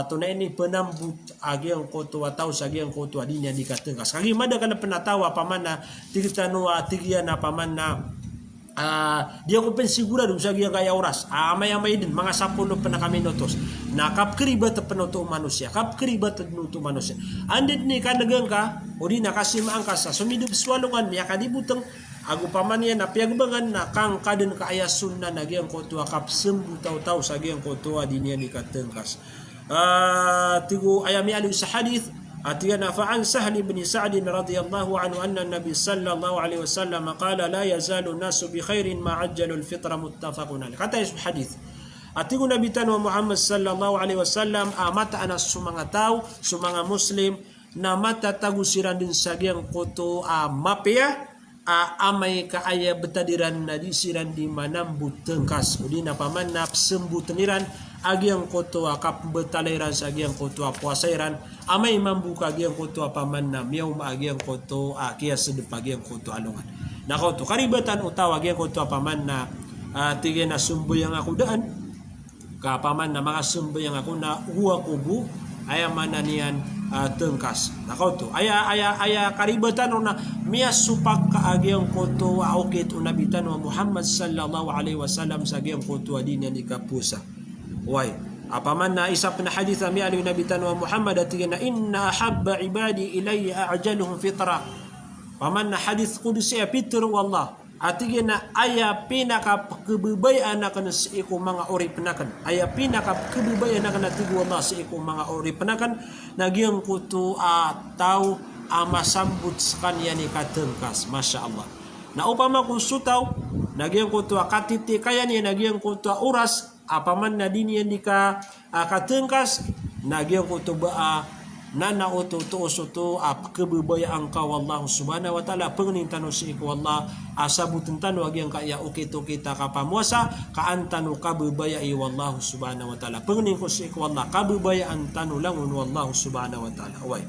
tunay ni penambut agiyong kutu atau sa agiyong kutu adinya dikatengkas kagi mada kana penatawa paman na tigtanua tigiya na paman na dia ko pensigura dum sagi kaya oras amay din mga 10 na kami notos na kap kribat penutu manusia kap kribat penutu manusia andit ni kanagang ka o di nakasimaan ka sa sumidup swalungan niya kadibuteng agu paman niya na piyagbangan na kang kaden kaaya sunna nagyang kotua kap sembu taw sagyang kotua di niya nikatengkas tigu ayami alu sa hadith أتينا فعن سهل بن سعد رضي الله عنه أن النبي صلى الله عليه وسلم قال لا يزال الناس بخير ما عجلوا الفطر متفق عليه kata hadis atigu Nabi tanwa Muhammad sallallahu alaihi wasallam mata ana sumanga tau sumanga muslim na mata tagusiran din sagyang koto mapya amay kaaya betadiran na disiran di manambut tengkas udina paman na sembu teniran agyang koto kap betaliran sagyang koto puasairan amay mambuka agyang koto paman na miyaw agyang koto kiya sedep agyang koto alungan nako to karibatan utaw agyang koto paman na tige na sumbo yang ako daan ka paman na mga sumbo yang ako na uwa kubu aya mananian tengkas nako to aya karibatan na miya supak ka agyang koto aukit unabitan wa Muhammad sallallahu alaihi wasallam sa agyang koto adinya ni kapusa wai apaman na isa na hadith mi ali nabi tanwa Muhammad atigana inna habba ibadi ilayya ajaluhum fitra paman na hadith qudsi pitr wallah atigana aya pinaka kebebayan kana si iku mga ori penakan aya pinaka kebebayan kana tigu Allah si iku mga ori penakan nagyang kutu tau amasambut sakanya ni katengkas masyaallah na upama kun sutaw nagyang kutu katiti kaya ni nagyang kutu uras apaman na din yan di ka katengkas nagyang kutu ba nana uto to usuto kebebayaan ka wallahu subhanahu wa ta'ala pengning tanu si iku wallah asabutin tanu agyang kaya ukito kita kapamuasa kaantanu kabebayai wallahu subhanahu wa ta'ala pengning ko si iku wallah kabebayaan tanu langun wallahu subhanahu wa ta'ala way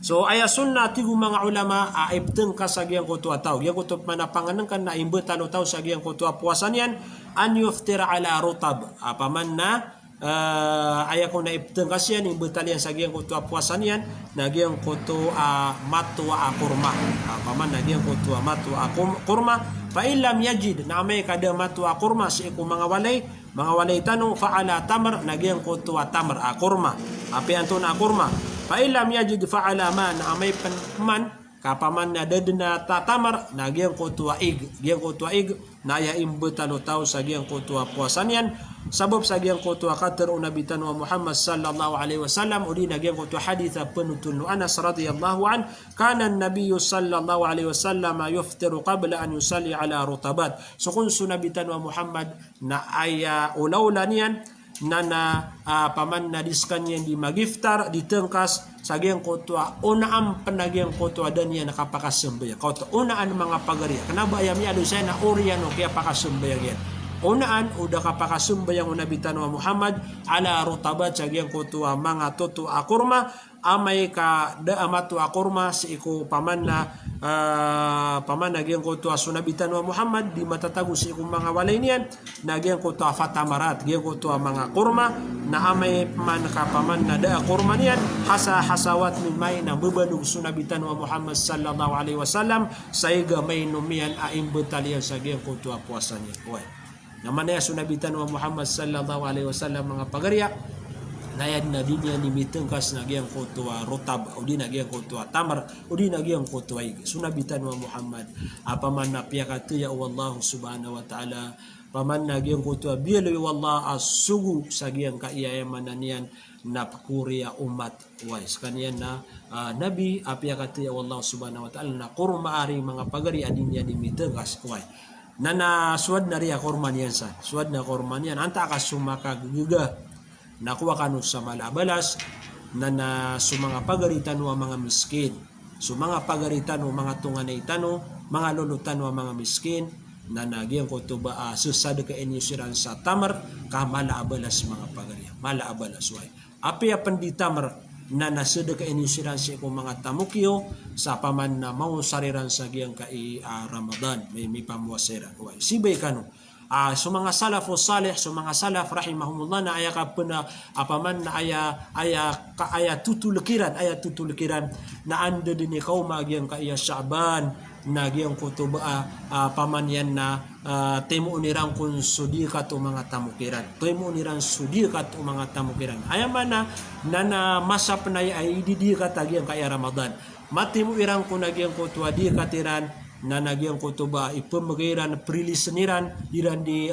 so aya sunna tigu mga ulama aibteng kasagyang kutu ataw yang kutu manapanganan kan na imbe tanu taw sagyang kutu puasan yan an yuftira ala rutab apaman na aya ko na ibteng kasyan imbe talian sagyang kutu puasan yan nagyang kutu matu kurma apaman nagyang kutu matu kurma fa illam yajid na may kada matu kurma si iku mga walay tanu fa ala tamr nagyang kutu tamr kurma api antun kurma fa illam yajid fa ala man amay man kapaman na dadna tatamar nagyang kutua ig gyang kutua ig na ya imbetalo taw sa gyang kutua puasan yan sabab sa gyang kutua kater unabitan wa Muhammad sallallahu alaihi wasallam udi nagyang kutua hadith penutun Anas radhiyallahu an kana an-nabiy sallallahu alaihi wasallam yuftiru qabla an yusalli ala rutabat so kun sunabitan wa Muhammad na aya ulawlanian nana paman na diskanyan di magiftar di tengkas sagyang kotua unaan panagyang kotua dan yan nakapakasembaya kotua unaan mga pagariya kenapa ayami adu saya na oriano kaya pakasembaya yan unaan udah kapakasembaya unabitan wa Muhammad ala rutabat sagyang kotua mga tutu akurma amay ka da amatu akurma si iku paman nagyang kotua sunabitan wa Muhammad di matatago si iku mga walay niyan nagyang kotua fatamarat gyang kotua mga kurma na amay man ka paman na da kurma niyan hasawat min may na bebanug sunabitan wa Muhammad sallallahu alaihi wasallam saiga may numian aimbetalian sa gyang kotua puasan niya naman ya sunabitan wa Muhammad sallallahu alaihi wasallam mga pagariya nayad na din yan imitengkas nagyang kutua rotab o di nagyang kutua tamar o di nagyang kutua sunabitan wa Muhammad apaman na piyakatu ya Allah subhanahu wa ta'ala paman nagyang kutua bielo wallah asugu sagyang kaiyayamanan yan na pakuriya umat wais kaniyan na nabi apiyakatu ya Allah subhanahu wa ta'ala na kurmaari mga pagari adin yan imitengkas wai nana suad na riya korman yan sa suad na korman yan anta ka sumakagiga nakuha kanu sa malabalas na sumanga pagaritan wa mga miskin sumanga pagaritan wa mga tunganay tano mga lulutan wa mga miskin na nagyang ko to ba susad ka inyusiran sa tamar ka malaabalas mga pagari malaabalas way api apan di tamar na nasud ka inyusiran sa ko mga tamukyo sa paman na mau sariran sa giyang ka Ramadan may pamuwasiran way sibay kanu so mga salaf o salih so mga salaf rahimahumullah na aya ka puna apaman na aya tutulkiran na ando din ikaw magyang ka iya Sha'ban nagyang kutuba paman yan na temo unirang kun sudi ka to mga tamukiran temo unirang sudi ka to mga tamukiran aya man na masap na ay didi ka tagyang ka iya Ramadan matimo irang kun nagyang kutuwa di katiran na nagyang kutuba ipamagaran priliseniran diran di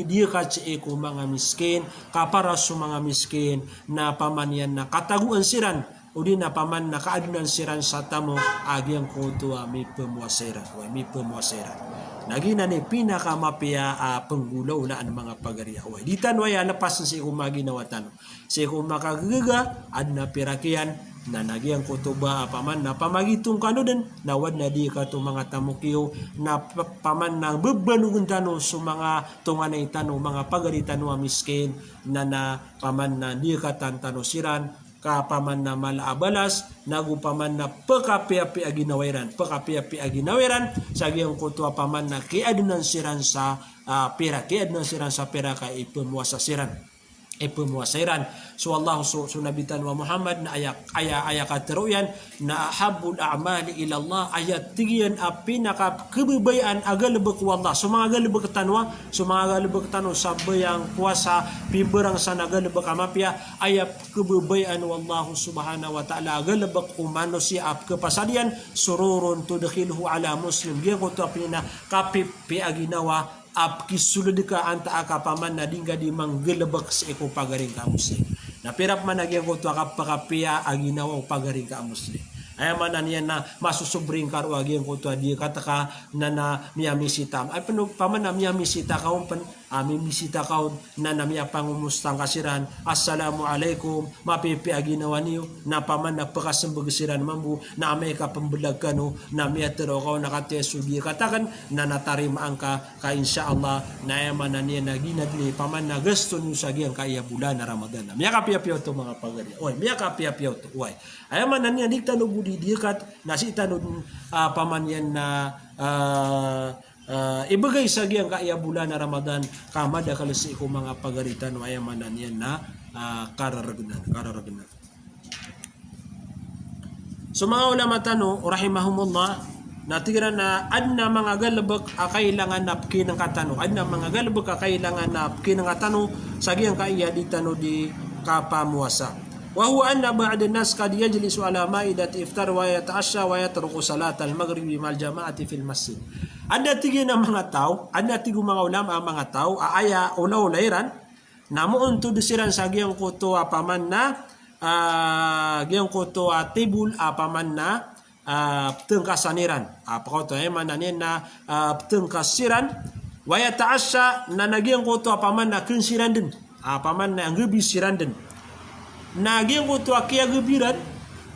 dia kace ko mga miskin kapara sa mga miskin na pamanyan na kataguan siran o di na paman na kaadunan siran sa tamo agyang kutuba may pamuwaseran nagina ni pinakamapia penggulaw na ang mga pagariya way di tanway lapas si kumaginawatan si kumakagaga ad na pirakian na nagyang kutuba paman na pamagitong kano din nawad na di ka to mga tamukiyo na paman na bebanugun tano sa mga tunganay tano mga pagaritan wa miskin na paman na di ka tantano siran ka paman na malaabalas nagupaman na pekapi-api aginawiran sa giyang kutuwa paman na kiadunan siran sa pera ka ipamuwasiran so Allah sunabitan wa Muhammad na aya kateruyan na ahabul a'mali ila Allah ayat tigian pinaka kebebayan agalebek wallah so mga galebek tanwa sabayang kuasa piberang sana galebek amapya ayat kebebayan wallahu subhanahu wa ta'ala agalebek manusia kepasadian sururun tudkhilhu ala muslim dia ko to pina kapipi aginawa kisulod ka anta akapaman na dingga di manggelebek sa iko pagaring ka muslim na pirap man nagyang ko to akapakapia aginawa pagaring ka muslim ay man niyan na masusubring karo agyang ko to di kataka na miyamisita ay paman na miyamisita ka misita ka na miya pangumustang kasiran assalamu alaikum mapipi aginawa niyo na paman napakasambagasiran mambu na amay ka pambulag ka no na miya tero ka nakateso di katakan na natarima ang ka insyaallah na yaman na niya na ginadli paman na gusto niyo sa giyang kaya bulan na Ramadan na miya kapiyapiyaw to mga pagari miya kapiyapiyaw to ay man na niya dikta no budi dikat nasita no paman yan na ibagay sa giyang kaya bulan na Ramadan kamada kalisi ko mga pagaritan o ayamanan yan na kararagnan so mga ulama tano rahimahumullah natigiran na adna mga galabak kailangan napkin ng katano adna mga galabak kailangan napkin ng katano sa giyang kaya di tano di kapamuwasa وهو أن بعض الناس قد يجلس على مائدة إفطار ويتعشى ويترك صلاة المغرب مع الجماعة في المسجد. Ada tiga na mga tao, ada tiga mga ulama mga tao, aya ulaw-layran, namo untuk disiran sa giyang kuto apaman na, giyang kuto tibul apaman na, tengkasaniran. Apakoto mananin na tengkasiran, wayataasya na nagyang kuto apaman na kunsiran din, apaman na ang gubisiran din. Nagyang kuto akia gubiran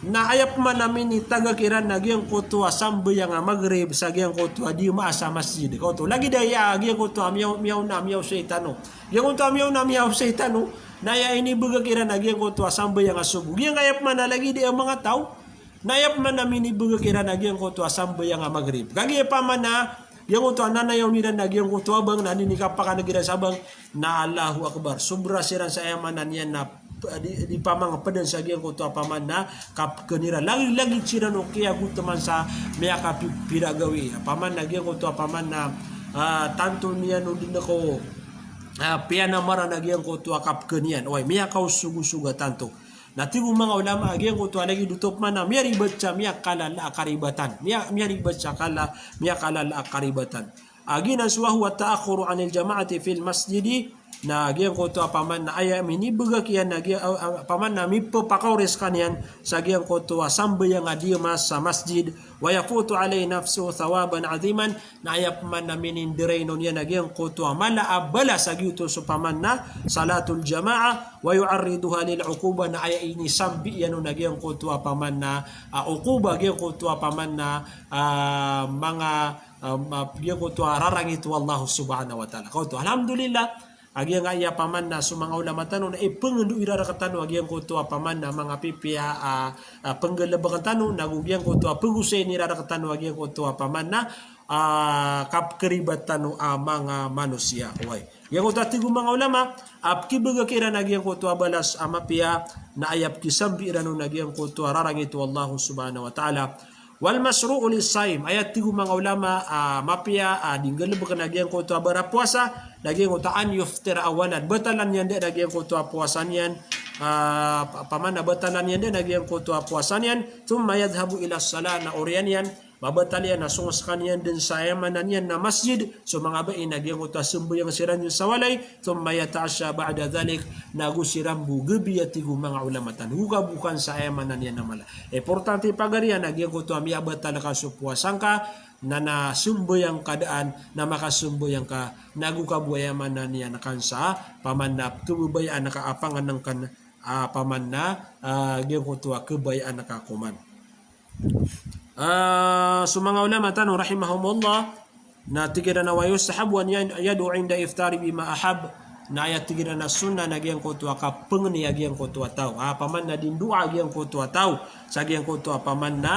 na ayap man namin ni tagakiran nagyang kuto sambo yang magrib sa gyang kuto di maasa masjid kuto lagi daya gyang kuto miyaw seitano gyang kuto miyaw seitano na ya ini bagakiran nagyang kuto sambo yang asubu gyang ayap man lagi di mga tao na ayap man namin ni bagakiran nagyang kuto sambo yang magrib kagi pa man na yang kuto nanayaw nila nagyang kuto abang nani ni kapaka nagira sabang na Allahu akbar subra siran sa ayamanan yan na di pamang padan sa giyang kuto paman na kap kanira lagi siran o kaya teman sa maya kapiragawi paman na giyang kuto paman na tanto niya no din ako piana mara nagyang ko to akap kanian oy miya kau sugu-suga tanto na tigu mga ulama agyang ko to lagi dutop man na miya ribat siya miya kalala akaribatan miya ribat siya miya kalala akaribatan agina suwahu wa ta'akhuru anil jama'ati fil masjidi na agyang ko to paman na aya minibuga kiyan na paman na mipo pakawres kanian sa agyang ko to sambayang adimas sa masjid wa yafutu alay nafsu thawaban aziman na aya paman na minindiray nun yan agyang ko to malaabala sa gyuto so paman na salatul jama'a wa yu'arriduha lil uquba na aya ini sambi yan nun agyang ko to paman na uquba agyang ko to paman na mga agyang ko to rarangit wallahu subhanahu wa ta'ala ko to alhamdulillah agyang aya paman na sumanga ulama tanu na ipengendu irara katanu agyang ko to paman na mga pipia penggelebakan tanu nagugyang ko to pengusen irara katanu agyang ko to paman na kapkeribat tanu mga manusia oy yang ko tigu mga ulama kibaga kira nagyang ko to balas amapia na ayap kisambi iranu nagyang ko to rarangit wallahu subhanahu wa ta'ala wal masru'u lis-saim ayat tigu mga ulama mapia dinggal bukan nagyang ko to barapuasa nagyang ko taan yuftir awalan batalan yan de nagyang ko to puasan yan paman na batalan yan de nagyang ko to puasan yan thumma yadhhabu ila salat na orian yan babatalian na sungaskan yan din sa ayamanan yan na masjid so mga bain nagyang ko to sembayang siran yung sawalay thumma yata'asya ba'da dhalik nagusirambu gabi tigu mga ulama tan huga bukan sa ayamanan yan na mala importante pagarian nagyang ko to miabatal ka so puasangka na sumbayang kadaan na makasumbayang ka nagukabuyaman na niya na kansa pamanap tubayaan nakaapangan ng kan paman na gyud ko tuwa kebayaan nakakuman so mga ulama tanong rahimahumullah na tigira na wayo sahabu an yadu inda iftari bima ahab na ayat tigira na sunna na gyang ko tuwa ka pengni gyang ko tuwa taw paman na din dua gyang ko tuwa taw sa gyang ko tuwa paman na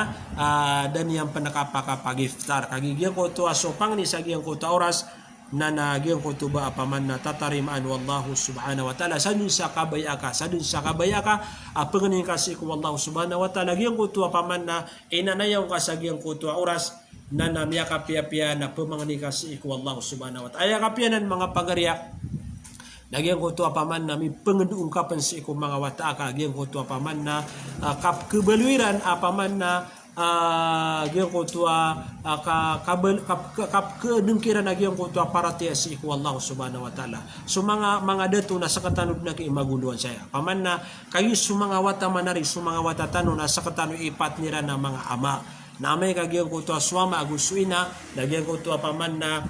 dan yang panakapaka pagiftar kagigyan ko tuwa so pangni sa gyang ko tuwa oras na nagyang ko tuba paman na tatarimaan wallahu subhanahu wa ta'ala sadun sa kabayaka pengni kasi ko wallahu subhanahu wa ta'ala gyang ko tuwa paman na inanayaw ka sa gyang ko tuwa oras na namya kapia-pia na pemangni kasi ko wallahu subhanahu wa ta'ala aya kapianan mga pagarya nagyang ko tuwa paman na may pengendungkapan si ko mga wataaka nagyang ko tuwa paman na kap kebaluiran paman na gyang ko tuwa kap kedengkiran nagyang ko tuwa para tiya si ko Allah subhanahu wa ta'ala so mga dato na sa katanud na magunduan saya paman na kayo sumanga wata manari sumanga wata tano na sa katanud ipat nira na mga ama na may kagyang ko tuwa swama agusuina nagyang ko tuwa paman na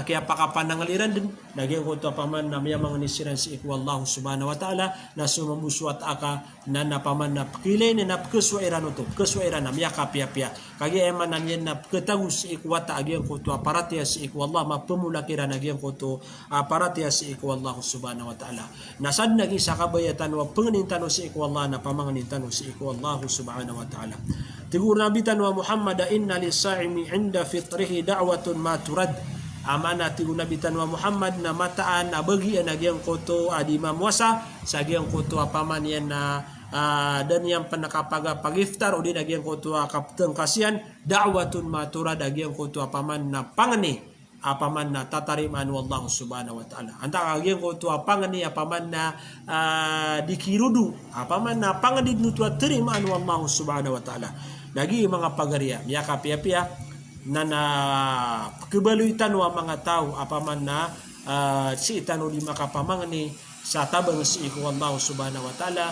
kaya pakapanangaliran din nagyang ko tuwa paman na may mga nisiran si iku Allah subhanahu wa ta'ala na sumamuswat aka na napaman na pakilay na napkeswairan ito keswairan na miya kapia-pia kaya eman na yan na ketagus si iku wata agyang ko tuwa paratiya si iku Allah mapamulakiran agyang ko tuwa paratiya si iku Allah subhanahu wa ta'ala nasad naging sa kabayatan wa pengenintano si iku Allah na pamanganintano si iku Allah subhanahu wa ta'ala tigur nabitan wa Muhammad inna lis-sa'imi 'inda fitrihi da'watun ma turad amana tigur nabitan wa Muhammad na mataan na bagi nagyang koto adi mamwasa sa gyang koto paman yan na dan yang panakapaga pagiftar o din nagyang koto kapteng kasian da'watun ma turad nagyang koto paman na pangani apaman na tatariman wallahu subhanahu wa ta'ala anta agyang koto pangani apaman na dikirudu apaman na pangani nutu terimaan wallahu subhanahu wa ta'ala lagi mga pagarya ya kapia-pia na kebaluitan wa mga tao apaman na si itano di makapamangani sa tabang si iku wallahu subhanahu wa ta'ala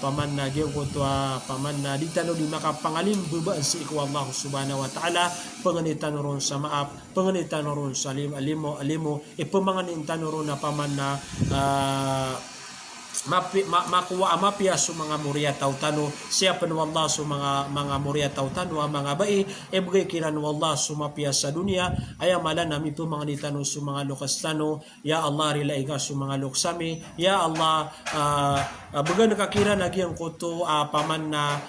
paman na gyud ko to paman na ditano di makapangalim bebaan si iku wallahu subhanahu wa ta'ala panganitan ron sa maap panganitan ron sa alimo ipamanganitan ron na paman na makuha amapia su mga muria tautano siapan wallah su mga muria tautano mga bai ebgay kiran wallah su mapia sa dunia aya malan nami po mga nitano su mga lukas tano ya Allah rilaiga su mga luksami ya Allah bagan kakira nagyang kuto paman na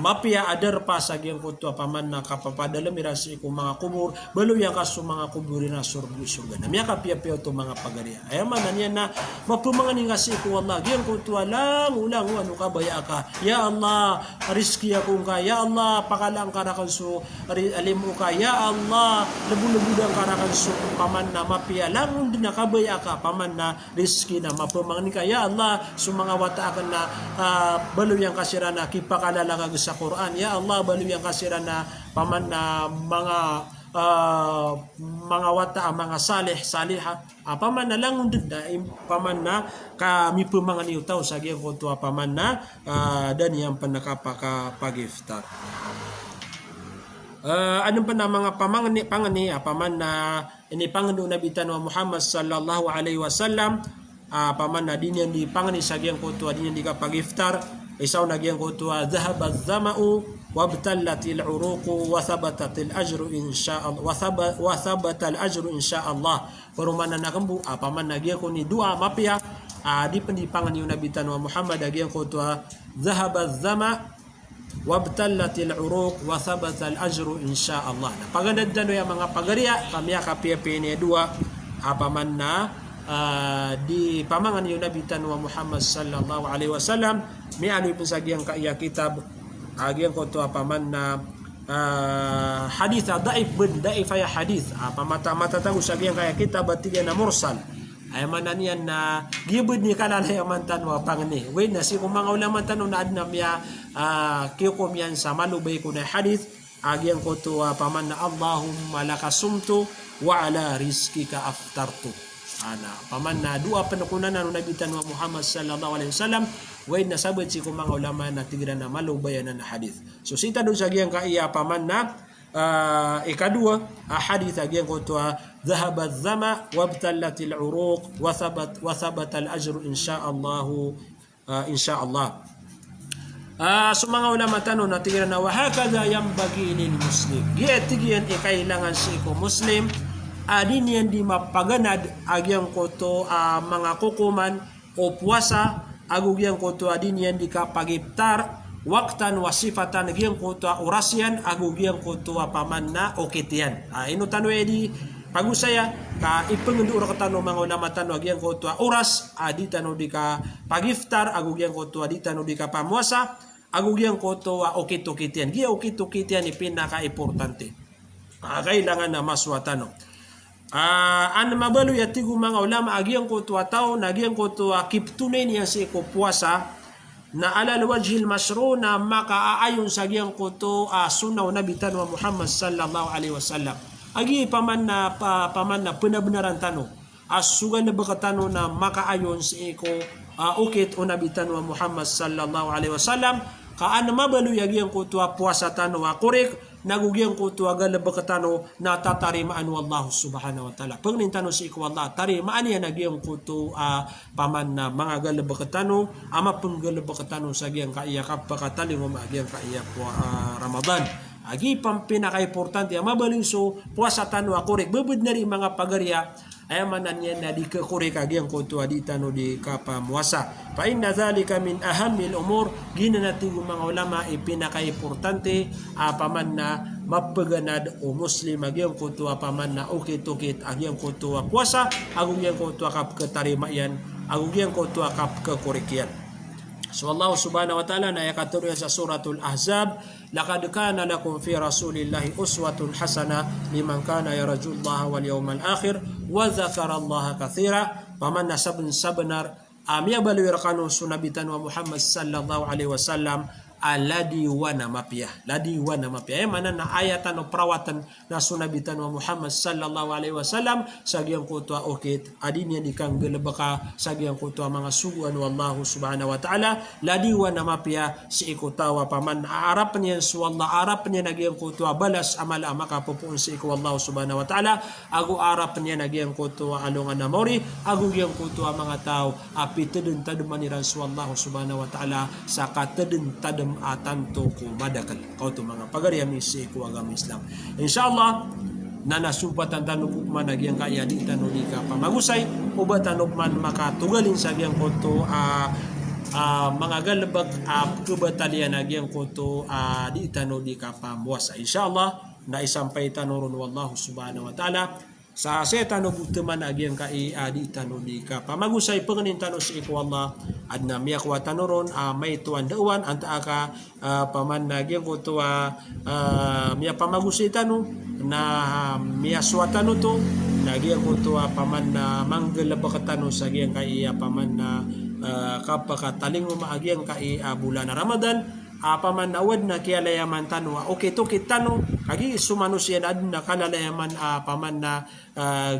mapia adar pa sa gyang kuto paman na kapapadala mirasi ko mga kubur balo yang kaso mga kuburi na surga na miya kapia-pia to mga pagaria ay man niya na mapumangan nga si ko Allah gyang kuto lang ulang ano ka baya ka ya Allah rizki ako ka ya Allah pakalang karakan so alimu ka ya Allah lebu-lebudang karakan so paman na mapia lang din nakabaya ka paman na rizki na mapumangan ka ya Allah sumanga wata akan na balo yang kasira na kipakalala ka sa Quran ya Allah balo yang kasira na paman na mga wata mga salih paman na lang undid na paman na kami pumangan utaw sa gyang kuto paman na dan yang panakapaka pagiftar anong pa na mga pangani paman na ini pangano nabitan wa Muhammad sallallahu alaihi wasallam paman na din yan di pangani sa gyang kuto din yan di kapag iftar isaw na gyang kuto dhahaba adh-dhama'u wabtallatil uruqu wa thabatatil ajru insyaallah wa thabatal ajru insyaallah perumana nakambu paman na gyang ko ni dua mapia di pendipangani nabitan wa Muhammad gyang kuto dhahaba adh-dhama' wabtallatil uruq wa thabatal ajru insyaallah pagandadano yang mga pagaria kami kapia-pia ni dua paman na di pamangan yung nabitan wa Muhammad sallallahu alaihi wasallam mi ano pun sagyang kaya kitab agyang ko to paman na hadith daif ya hadith pamata-mata tahu sagyang kaya kitab batiga na mursal ay mananian na gibud ni kalala yung mantan wa pangni we na si kumanga ulama tanong na adna miya kikom yan sa malubay ko na hadith agyang ko to paman na Allahumma lakasumtu wa ala rizkika aftartu paman na dua penukunan na nabitan wa Muhammad sallallahu alaihi wasallam way na sabad si kumang ulama na tigran na malubayan na hadith so sita dun sa giyang kaiya paman na ikadua hadith agiyang ko to dhahaba adh-dhama wabtallatil uruq wa thabata al-ajru insyaallah so mga ulama tanong na tigran na wa hakadha yanbaghi lil muslim giatigian ikailangan si ko muslim adin yan di mapaganad agyang koto mga kukuman o puwasa agugyang koto adin yan di kapagiptar waktan wasifatan agyang koto orasyan agugyang koto paman na okitian ino tanwe di pagusaya ka ipengundur katano mga ulama tano agyang koto oras adi tano di ka pagiftar agugyang koto adi tano di ka pamuasa agugyang koto okit-okitian giya okit-okitian ipinaka importante kailangan na maswatano an mabalu ya tigu mga ulama agyang ko tuwa tao nagyang ko tuwa kiptunin yan si ko puasa na alal wajhil masru na makaayon sa agyang ko to sunaw nabitan wa Muhammad sallallahu alaihi wasallam agi paman na penabenaran tano asugan na bakatano na makaayon si ko ukit o nabitan wa Muhammad sallallahu alaihi wasallam kaan mabalu ya agyang ko tuwa puasa tano korek nagugyang ko tuwaga labakatano na tatarimaan wallahu subhanahu wa ta'ala pagnintanong si ikaw Allah tarimaan yan nagyang ko to paman na mga galabakatano ama pun galabakatano sa gyang kaiya kapakataling o magyang kaiya po Ramadan agi pang pinaka-importante mabalinso puasa tano akorek bubud na rin mga pagarya ay manan yan na di kakurek agyang ko to aditano di kapamuasa pa inna dhalika min ahamil umur ginanating mga ulama ipinaka-importante paman na mapaganad o muslim agyang ko to paman na ukit-ukit agyang ko to puasa agyang ko to kap katarimayan agyang ko to kap kakurekyan so Allah subhanahu wa ta'ala na yakatuloy sa suratul Ahzab laqad kana lakum fi rasulillahi uswatun hasana liman kana yarjullaha wal yawmal akhir wa dzakara Allah katsira paman nasabun sabenar amya balwir kanu sunabitan wa Muhammad sallallahu alaihi wasallam aladi wana mapia mana na ayatan o perawatan na sunabitan wa Muhammad sallallahu alaihi wasallam sagyang kutwa okit adin yan ikang galabaka sagyang kutwa mga suguan wallahu subhanahu wa ta'ala ladi wana mapia si ikutawa paman aarap niyan su Allah arap niya nagyang kutwa balas amal amaka pupuun si iku wallahu subhanahu wa ta'ala agu arap niya nagyang kutwa alungan na mori agu yang kutwa mga tao api tedun tadumaniran su wallahu subhanahu wa ta'ala sa katedun tadum atanto ko madakal kauto mga pagariyam isi ko agama Islam insyaallah na nasupatan tanong man nagyang kaya di tanong ka pamagusay o ba tanong man makatugalin sa gyang konto mga galbag kebatalian agyang koto di itano di kapamuasa. Insyaallah na isampay tanuron wallahu subhanahu wa ta'ala sa setano bukteman agyang kai di itano di kapamagusay pengenin tano si iku Allah adna miya kwa tanuron may tuan dawan anta aka paman agyang koto miya pamagusay tano na miya suatano to nagyang koto paman na manggalabak tano sa agyang kai paman na kapakataling maagyang kai bulan Ramadan paman awad na kaya layaman tanwa okay to kitano kagi sumano siya na kalalayaman paman na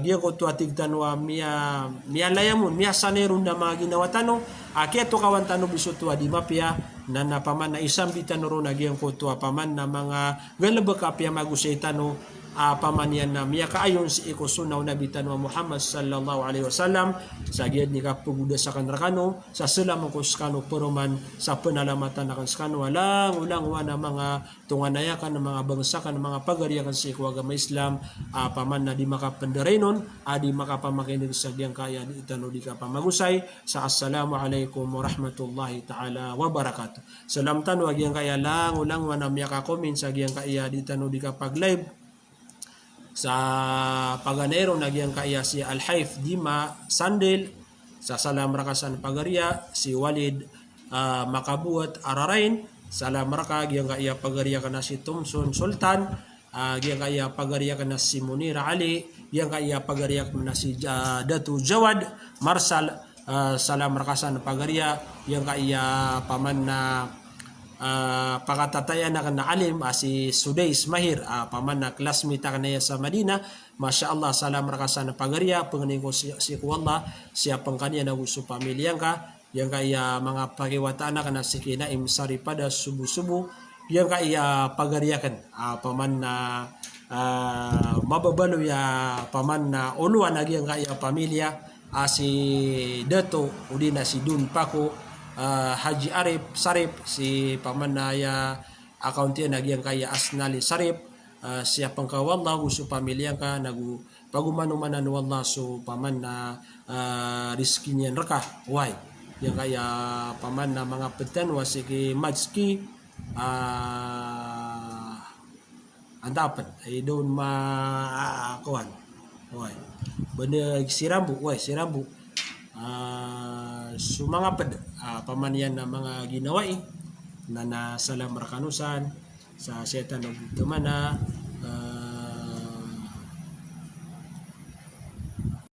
giya ko to atig tanwa miya layamun miya saneron na mga ginawa tano kaya to kawan tano biso to di mapya na paman na isang bitano ro na giya ko to paman na mga galabak apya magusay tano paman yan na miya kaayon si iko sunaw na bitan wa Muhammad sallallahu alaihi wasallam sa giyad ni kapuguda sa kanrakano sa selam ko skano peruman sa penalamatan akan skano walang ulang wana mga tunganayakan ng mga bangsa kan mga pagariakan sa iko agama Islam paman na di makapenderenon di makapamakinig sa giyang kaya di itano di kapamagusay sa assalamu alaikum warahmatullahi taala wabarakatuh. Salam tano agiyang kaya lang ulang wana miya ka comment sa giyang kaya di itano di kapag live sa paganero nagyang kaya si Al-Haif Dima Sandel sa Salam Rakasan Pagaria si Walid Makabuat Ararain Salam Raka gyang kaya pagaria kana si Thompson Sultan gyang kaya pagaria kana si Munira Ali gyang kaya pagaria kana si Datu Jawad Marsal Salam Rakasan Pagaria gyang kaya paman na pakatatayan na kana alim si Sudais Mahir paman na classmate kanaya sa Madina masyaallah salam rakasan pagaria pengening ko si Allah siya pangkanya na gusto pamilyang ka yang kaya mga pakiwata na kana si Kinaim Sari pada subu-subu yang kaya pagariakan paman na mababalo ya paman na uluan agi yang kaya pamilya si Dato udina si Dun Pako Haji Arif Sarip si pamanaya akauntian nagyang kaya Asnali Sarip siya pangkawallah gusto pamilyang ka nagu pagumanumanan wallah so paman na rizki niyan raka why yang kaya paman na mga petan wasiki majski andapat ay doon kuan why bener sirambu why sirambu sumangapad pamanian na mga ginawain na nasalam rakanusan sa setan ng tumana